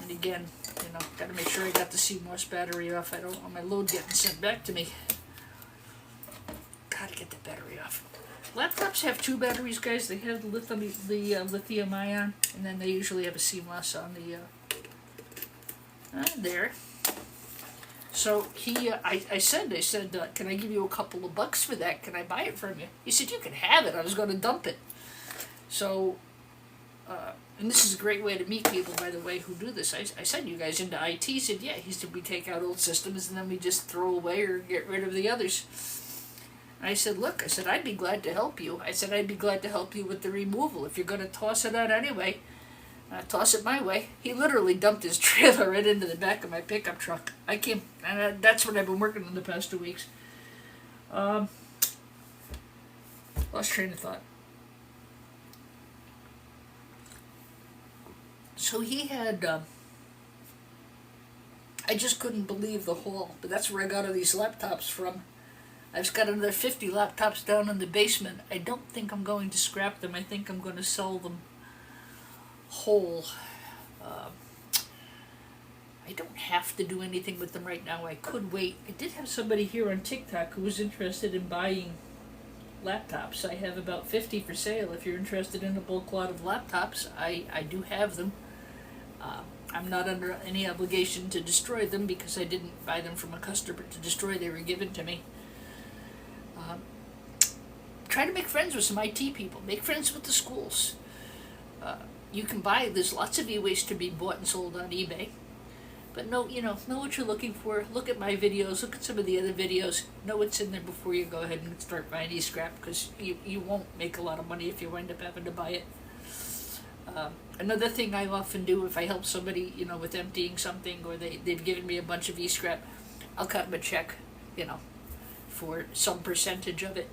And again, got to make sure I got the CMOS battery off. I don't want my load getting sent back to me. Gotta get the battery off. Laptops have two batteries, guys. They have the lithium ion, and then they usually have a CMOS on the there. So I said, can I give you a couple of bucks for that? Can I buy it from you? He said, you can have it. I was going to dump it. So, and this is a great way to meet people, by the way, who do this. I send you guys into IT. He said, yeah. He said, we take out old systems and then we just throw away or get rid of the others. I said, look, I'd be glad to help you. I said, I'd be glad to help you with the removal. If you're going to toss it out anyway, toss it my way. He literally dumped his trailer right into the back of my pickup truck. And that's what I've been working on the past 2 weeks. Lost train of thought. So he had, I just couldn't believe the haul, but that's where I got all these laptops from. I've got another 50 laptops down in the basement. I don't think I'm going to scrap them. I think I'm going to sell them whole. I don't have to do anything with them right now. I could wait. I did have somebody here on TikTok who was interested in buying laptops. I have about 50 for sale. If you're interested in a bulk lot of laptops, I do have them. I'm not under any obligation to destroy them because I didn't buy them from a customer to destroy. They were given to me. Try to make friends with some IT people. Make friends with the schools. You can buy, there's lots of e-waste to be bought and sold on eBay. But know what you're looking for. Look at my videos, look at some of the other videos, know what's in there before you go ahead and start buying e-scrap, because you won't make a lot of money if you wind up having to buy it. Another thing I often do if I help somebody, with emptying something, or they've given me a bunch of e-scrap, I'll cut them a check, for some percentage of it.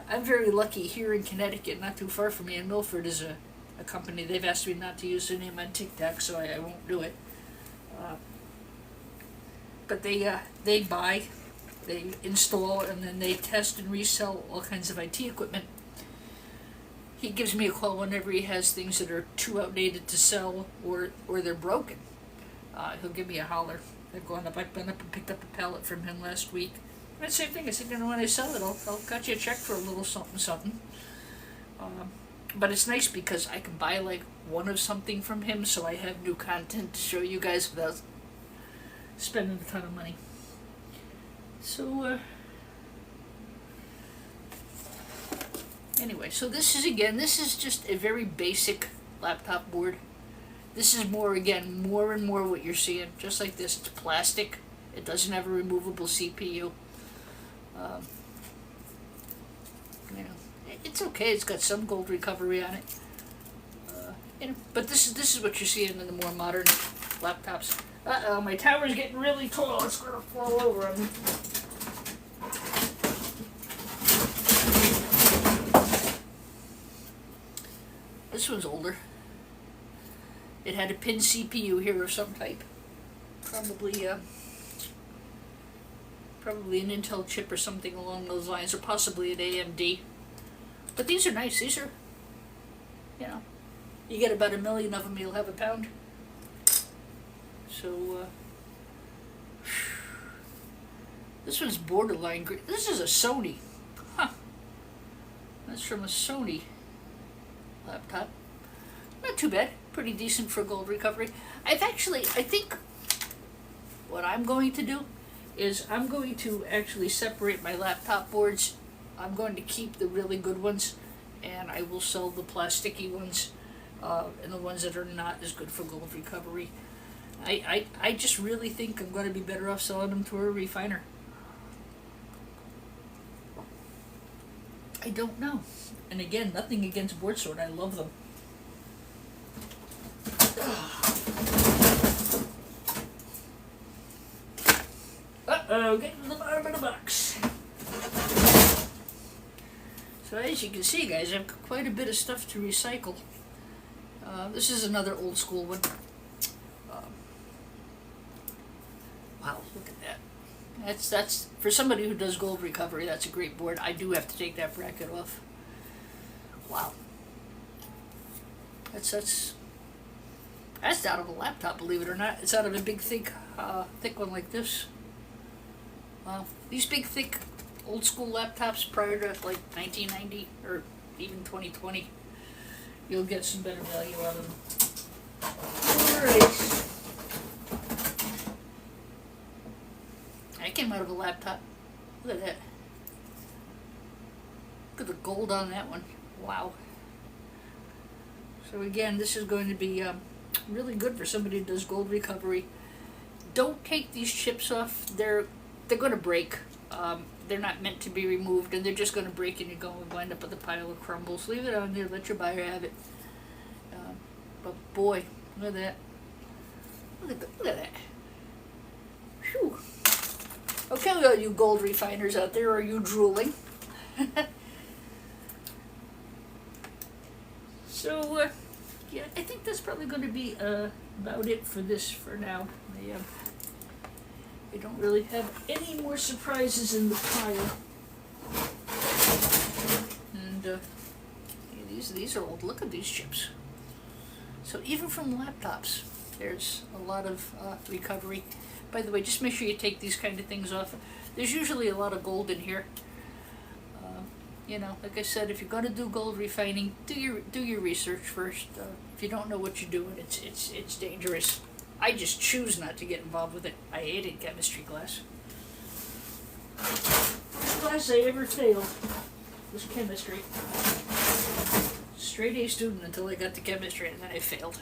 I'm very lucky here in Connecticut, not too far from me, in Milford is a company. They've asked me not to use their name on TikTok, so I won't do it. But they buy, they install, and then they test and resell all kinds of IT equipment. He gives me a call whenever he has things that are too outdated to sell or they're broken. He'll give me a holler. I've been up and picked up a pallet from him last week. And same thing. I said, when I sell it, I'll cut you a check for a little something. But it's nice because I can buy like one of something from him, so I have new content to show you guys without spending a ton of money. So anyway, so this is just a very basic laptop board. This is more and more what you're seeing, just like this. It's plastic. It doesn't have a removable CPU. It's okay. It's got some gold recovery on it. But this is what you're seeing in the more modern laptops. Uh-oh, my tower's getting really tall. It's gonna fall over on me. This one's older. It had a pin CPU here of some type. Probably an Intel chip or something along those lines, or possibly an AMD. But these are nice. These are, you get about 1 million of them, you'll have a pound. So, this one's borderline green. This is a Sony. Huh. That's from a Sony laptop. Not too bad. Pretty decent for gold recovery. I think what I'm going to do is I'm going to actually separate my laptop boards. I'm going to keep the really good ones, and I will sell the plasticky ones, and the ones that are not as good for gold recovery. I just really think I'm going to be better off selling them to a refiner. I don't know. And again, nothing against board sort. I love them. Uh-oh, getting to the bottom of the box. So as you can see, guys, I've got quite a bit of stuff to recycle. This is another old school one. Wow, look at that. That's for somebody who does gold recovery, that's a great board. I do have to take that bracket off. Wow. That's out of a laptop, believe it or not. It's out of a big, thick one like this. These big, thick, old school laptops prior to like 1990 or even 2020, you'll get some better value out of them. Alright. That came out of a laptop. Look at that. Look at the gold on that one. Wow. So again, this is going to be really good for somebody who does gold recovery. Don't take these chips off. They're going to break. They're not meant to be removed, and they're just going to break, and you're going to wind up with a pile of crumbles. Leave it on there. Let your buyer have it. But boy, look at that. Look at that. Phew. Okay, all you gold refiners out there, are you drooling? So, yeah, I think that's probably going to be about it for this for now. I don't really have any more surprises in the pile. And yeah, these are old. Look at these chips. So even from laptops, There's a lot of recovery. By the way, just make sure you take these kind of things off. There's usually a lot of gold in here. You know, like I said, if you're going to do gold refining, do your research first. If you don't know what you're doing, it's dangerous. I just choose not to get involved with it. I hated chemistry class. The class I ever failed was chemistry. Straight A student until I got to chemistry, and then I failed.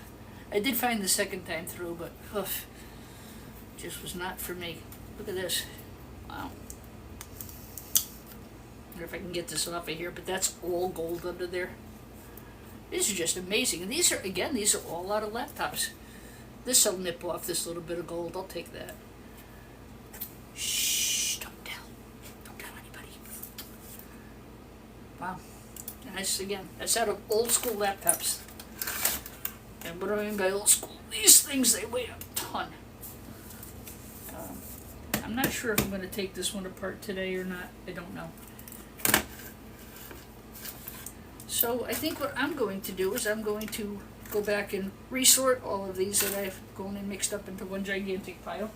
I did fine the second time through, but just was not for me. Look at this. Wow. I wonder if I can get this off of here, but that's all gold under there. This is just amazing. And these are all out of laptops. This will nip off this little bit of gold. I'll take that. Shh, don't tell. Don't tell anybody. Wow. And that's out of old school laptops. And what do I mean by old school? These things, they weigh a ton. I'm not sure if I'm going to take this one apart today or not. I don't know. So I think what I'm going to do is I'm going to go back and resort all of these that I've gone and mixed up into one gigantic pile.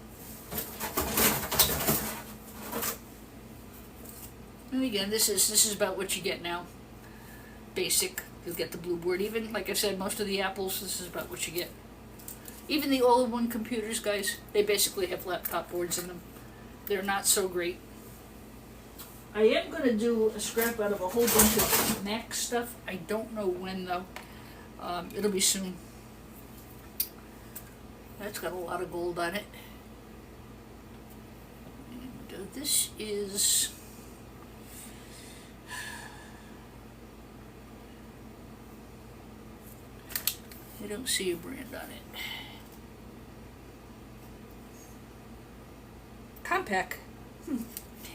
And again, this is about what you get now. Basic. You'll get the blue board. Even, like I said, most of the apples, this is about what you get. Even the all-in-one computers, guys, they basically have laptop boards in them. They're not so great. I am going to do a scrap out of a whole bunch of Mac stuff. I don't know when, though. It'll be soon. That's got a lot of gold on it. And this is... I don't see a brand on it. Compaq.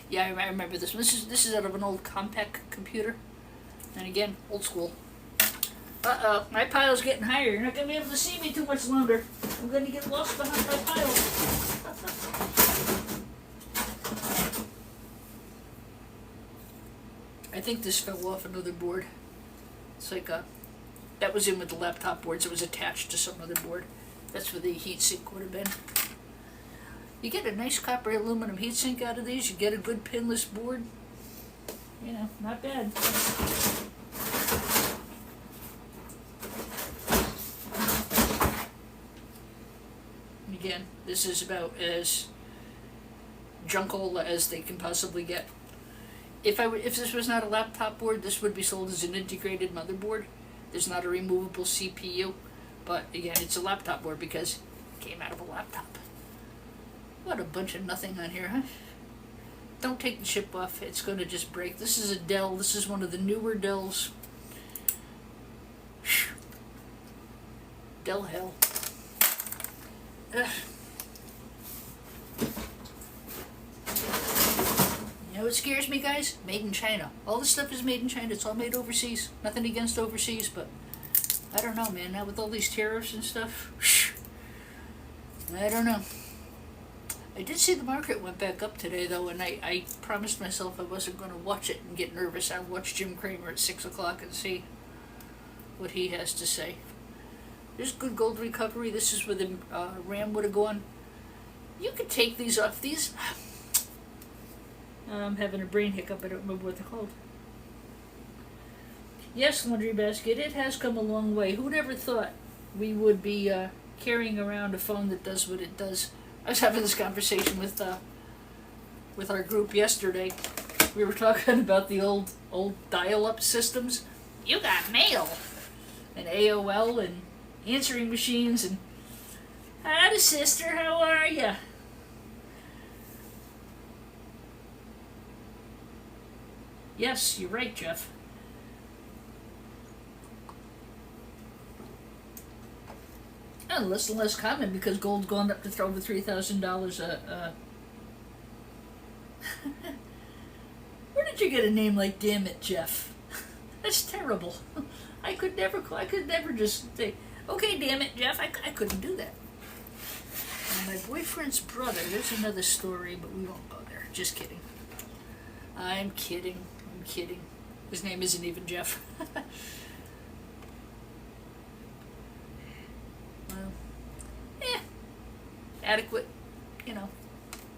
Yeah, I remember this one. This is out of an old Compaq computer. And again, old school. Uh-oh, my pile's getting higher. You're not going to be able to see me too much longer. I'm going to get lost behind my pile. I think this fell off another board. It's like that was in with the laptop boards. It was attached to some other board. That's where the heatsink would have been. You get a nice copper aluminum heatsink out of these, you get a good pinless board. You know, not bad. And again, this is about as junkola as they can possibly get. If this was not a laptop board, this would be sold as an integrated motherboard. There's not a removable CPU, but again, it's a laptop board because it came out of a laptop. What a bunch of nothing on here, huh? Don't take the chip off. It's going to just break. This is a Dell. This is one of the newer Dells. Whew. Dell hell. Ugh. You know what scares me, guys? Made in China. All this stuff is made in China. It's all made overseas. Nothing against overseas, but I don't know, man. Now with all these tariffs and stuff, whew, I don't know. I did see the market went back up today, though, and I promised myself I wasn't going to watch it and get nervous. I'll watch Jim Cramer at 6 o'clock and see what he has to say. There's good gold recovery. This is where the RAM would have gone. You could take these off. These... I'm having a brain hiccup. I don't remember what they're called. Yes, laundry basket. It has come a long way. Who'd ever thought we would be carrying around a phone that does what it does? I was having this conversation with our group yesterday. We were talking about the old dial-up systems. You got mail, and AOL, and answering machines, and hi, sister, how are ya? Yes, you're right, Jeff. And less and less common because gold's gone up to over $3,000 Where did you get a name like Damn It, Jeff? That's terrible. I could never just say, okay, damn it, Jeff. I couldn't do that. And my boyfriend's brother, there's another story, but we won't go there. Just kidding. I'm kidding. His name isn't even Jeff. Well, adequate, you know,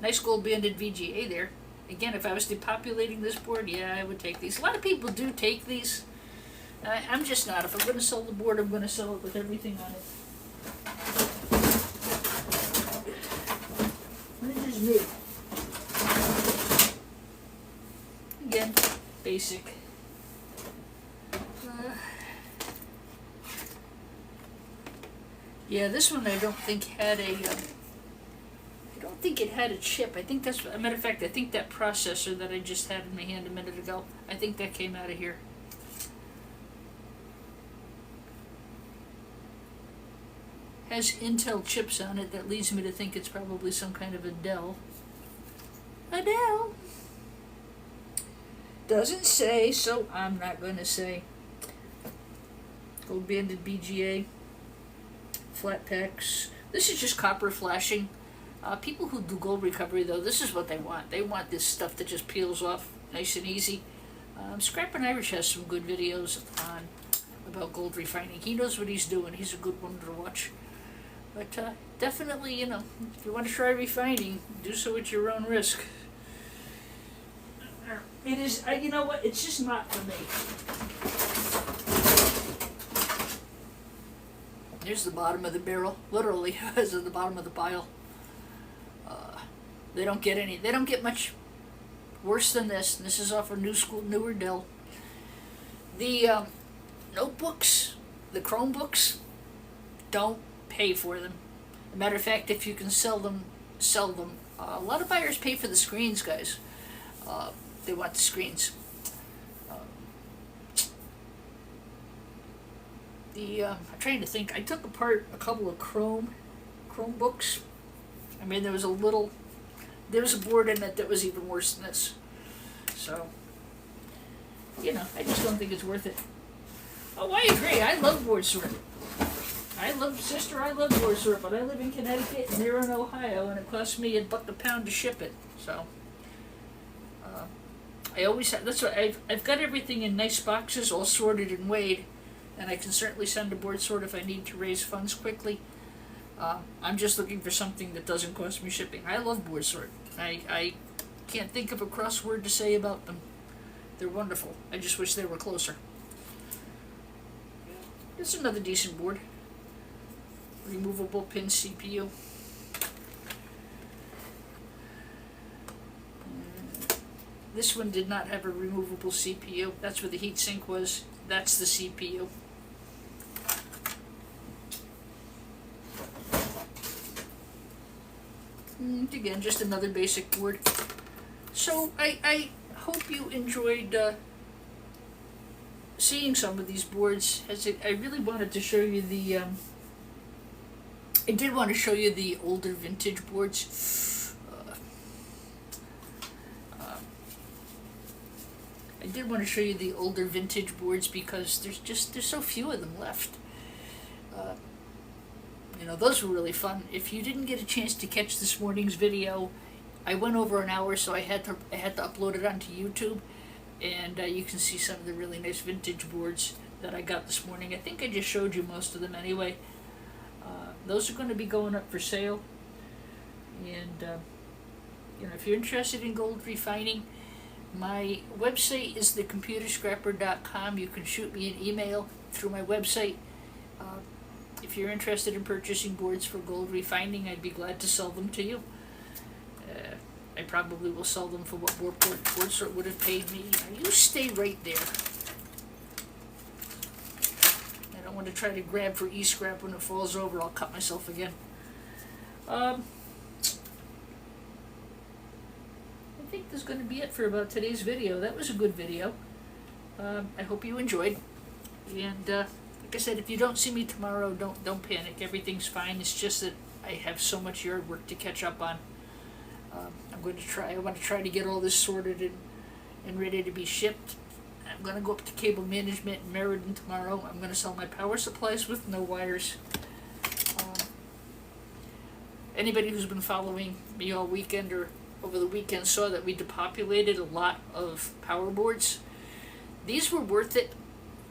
nice gold banded VGA there. Again, if I was depopulating this board, yeah, I would take these. A lot of people do take these. I'm just not. If I'm going to sell the board, I'm going to sell it with everything on it. This is me. Again, basic. Yeah, this one I don't think had a. I don't think it had a chip. I think that's. As a matter of fact, I think that processor that I just had in my hand a minute ago, I think that came out of here. Has Intel chips on it. That leads me to think it's probably some kind of a Dell. A Dell. Doesn't say, so I'm not going to say. Gold banded BGA. Flat packs. This is just copper flashing. People who do gold recovery, though, this is what they want. They want this stuff that just peels off nice and easy. Scrap and Irish has some good videos on about gold refining. He knows what he's doing. He's a good one to watch. But definitely, you know, if you want to try refining, do so at your own risk. It is, you know what, it's just not for me. Here's the bottom of the barrel, literally, as of the bottom of the pile. They don't get much worse than this. This is off a newer Dell. The notebooks, the Chromebooks, don't pay for them. As a matter of fact, if you can sell them, sell them. A lot of buyers pay for the screens, guys. They want the screens. I'm trying to think. I took apart a couple of Chromebooks. I mean, there was a board in it that was even worse than this. So, you know, I just don't think it's worth it. Oh, I agree. I love board sort. I love board sort, but I live in Connecticut and they're in Ohio, and it costs me $1 a pound to ship it. So, I always have. That's why I've got everything in nice boxes, all sorted and weighed, and I can certainly send a board sort if I need to raise funds quickly. I'm just looking for something that doesn't cost me shipping. I love board sort. I can't think of a crossword to say about them. They're wonderful. I just wish they were closer. It's another decent board. Removable pin CPU. This one did not have a removable CPU. That's where the heatsink was. That's the CPU. Again, just another basic board. So I hope you enjoyed seeing some of these boards. I really wanted to show you the. I did want to show you the older vintage boards. I did want to show you the older vintage boards because there's so few of them left. You know, those were really fun. If you didn't get a chance to catch this morning's video, I went over an hour, so I had to upload it onto YouTube, and you can see some of the really nice vintage boards that I got this morning. I think I just showed you most of them anyway. Those are going to be going up for sale, and you know, if you're interested in gold refining, my website is thecomputerscrapper.com. You can shoot me an email through my website. If you're interested in purchasing boards for gold refining, I'd be glad to sell them to you. I probably will sell them for what board sort would have paid me. You stay right there. I don't want to try to grab for escrap when it falls over. I'll cut myself again. I think that's going to be it for about today's video. That was a good video. I hope you enjoyed. And like I said, if you don't see me tomorrow, don't panic. Everything's fine. It's just that I have so much yard work to catch up on. I want to try to get all this sorted and ready to be shipped. I'm going to go up to cable management in Meriden tomorrow. I'm going to sell my power supplies with no wires. Anybody who's been following me all weekend or over the weekend saw that we depopulated a lot of power boards. These were worth it.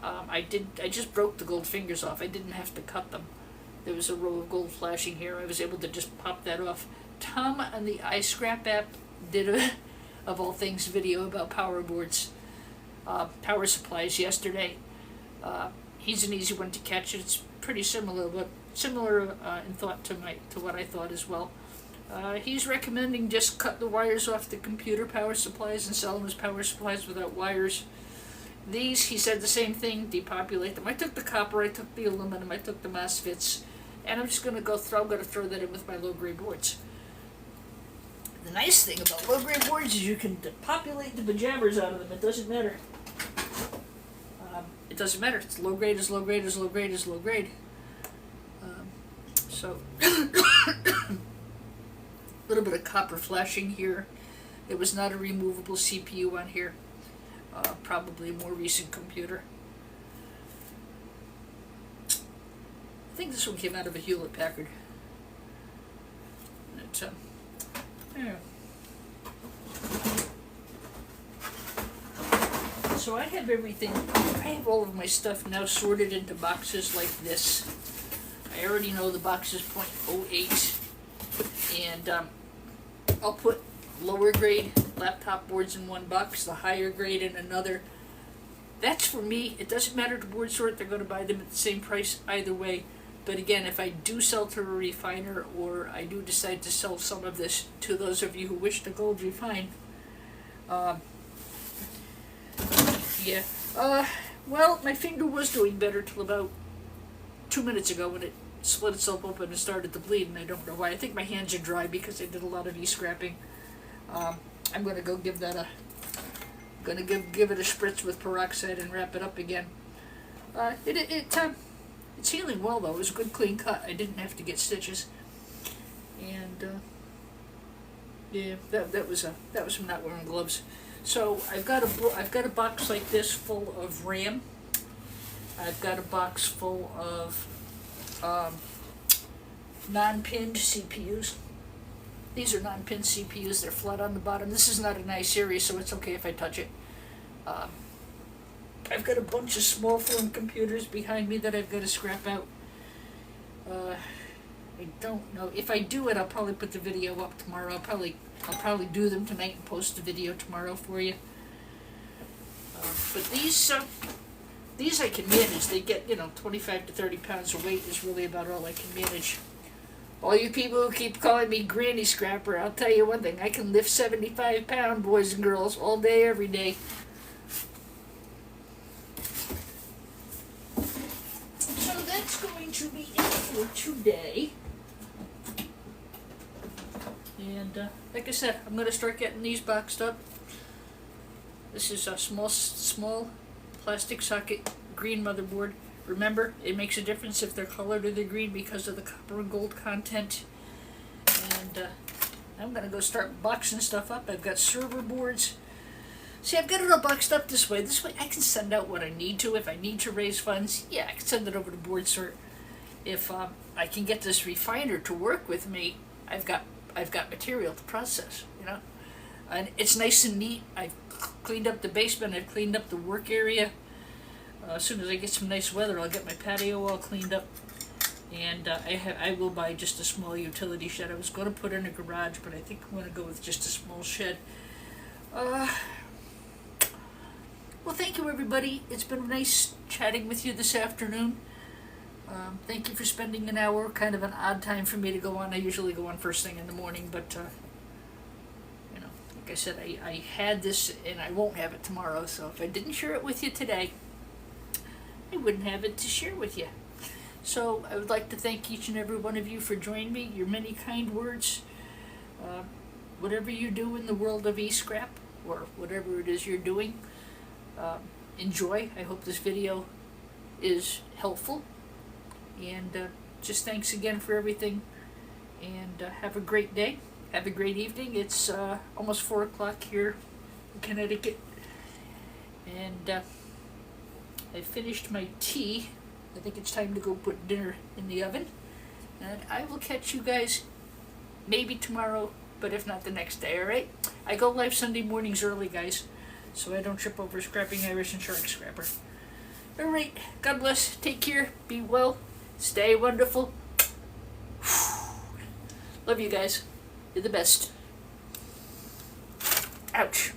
I just broke the gold fingers off. I didn't have to cut them. there was a row of gold flashing here. I was able to just pop that off. Tom on the escrap app did a, of all things, video about power boards, power supplies yesterday. He's an easy one to catch. It's pretty similar, but similar in thought to what I thought as well. He's recommending just cut the wires off the computer power supplies and sell them as power supplies without wires. These, he said the same thing, depopulate them. I took the copper, I took the aluminum, I took the MOSFETs, and I'm just going to throw that in with my low-grade boards. The nice thing about low-grade boards is you can depopulate the pajamas out of them. It doesn't matter. It doesn't matter. It's low grade is low grade is low grade is low grade. So, a little bit of copper flashing here. There was not a removable CPU on here. Probably a more recent computer. I think this one came out of a Hewlett Packard. Yeah. So I have everything, I have all of my stuff now sorted into boxes like this. I already know the box is .08, and I'll put lower grade laptop boards in one box, the higher grade in another. That's for me. It doesn't matter the board sort, they're going to buy them at the same price either way. But again, if I do sell to a refiner, or I do decide to sell some of this to those of you who wish to gold refine, yeah. Well, my finger was doing better till about 2 minutes ago when it split itself open and started to bleed, and I don't know why. I think my hands are dry because I did a lot of e-scrapping. I'm going to go give that give it a spritz with peroxide and wrap it up again. It's healing well though. It was a good clean cut. I didn't have to get stitches, and yeah, that was from not wearing gloves. So I've got a box like this full of RAM. I've got a box full of non-pinned CPUs. These are non-pinned CPUs. They're flat on the bottom. This is not a nice series, so it's okay if I touch it. I've got a bunch of small form computers behind me that I've got to scrap out. I don't know. If I do it, I'll probably put the video up tomorrow. I'll probably do them tonight and post the video tomorrow for you. But these I can manage. They get, 25 to 30 pounds of weight is really about all I can manage. All you people who keep calling me Granny Scrapper, I'll tell you one thing. I can lift 75-pound boys and girls all day, every day. So that's going to be it for today. And like I said, I'm going to start getting these boxed up. This is a small plastic socket green motherboard. Remember, it makes a difference if they're colored or they're green because of the copper and gold content. And I'm going to go start boxing stuff up. I've got server boards. See, I've got it all boxed up this way. This way I can send out what I need to. If I need to raise funds, yeah, I can send it over to board sort. If I can get this refiner to work with me, I've got material to process, And it's nice and neat. I've cleaned up the basement. I've cleaned up the work area. As soon as I get some nice weather, I'll get my patio all cleaned up. And I will buy just a small utility shed. I was going to put in a garage, but I think I'm going to go with just a small shed. Well, thank you, everybody. It's been nice chatting with you this afternoon. Thank you for spending an hour. Kind of an odd time for me to go on. I usually go on first thing in the morning, but like I said, I had this and I won't have it tomorrow. So if I didn't share it with you today, I wouldn't have it to share with you. So I would like to thank each and every one of you for joining me. Your many kind words. Whatever you do in the world of e-scrap, or whatever it is you're doing, enjoy. I hope this video is helpful. And just thanks again for everything. And have a great day. Have a great evening. It's almost 4 o'clock here in Connecticut. And I finished my tea. I think it's time to go put dinner in the oven. And I will catch you guys maybe tomorrow, but if not the next day, alright? I go live Sunday mornings early, guys, so I don't trip over scrapping Irish and shark scrapper. Alright, God bless, take care, be well, stay wonderful, Love you guys. You're the best. Ouch.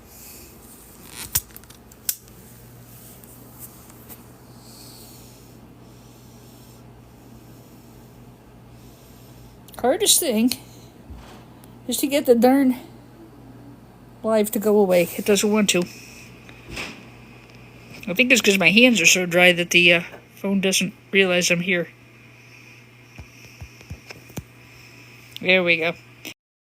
Hardest thing is to get the darn live to go away. It doesn't want to. I think it's because my hands are so dry that the phone doesn't realize I'm here. There we go.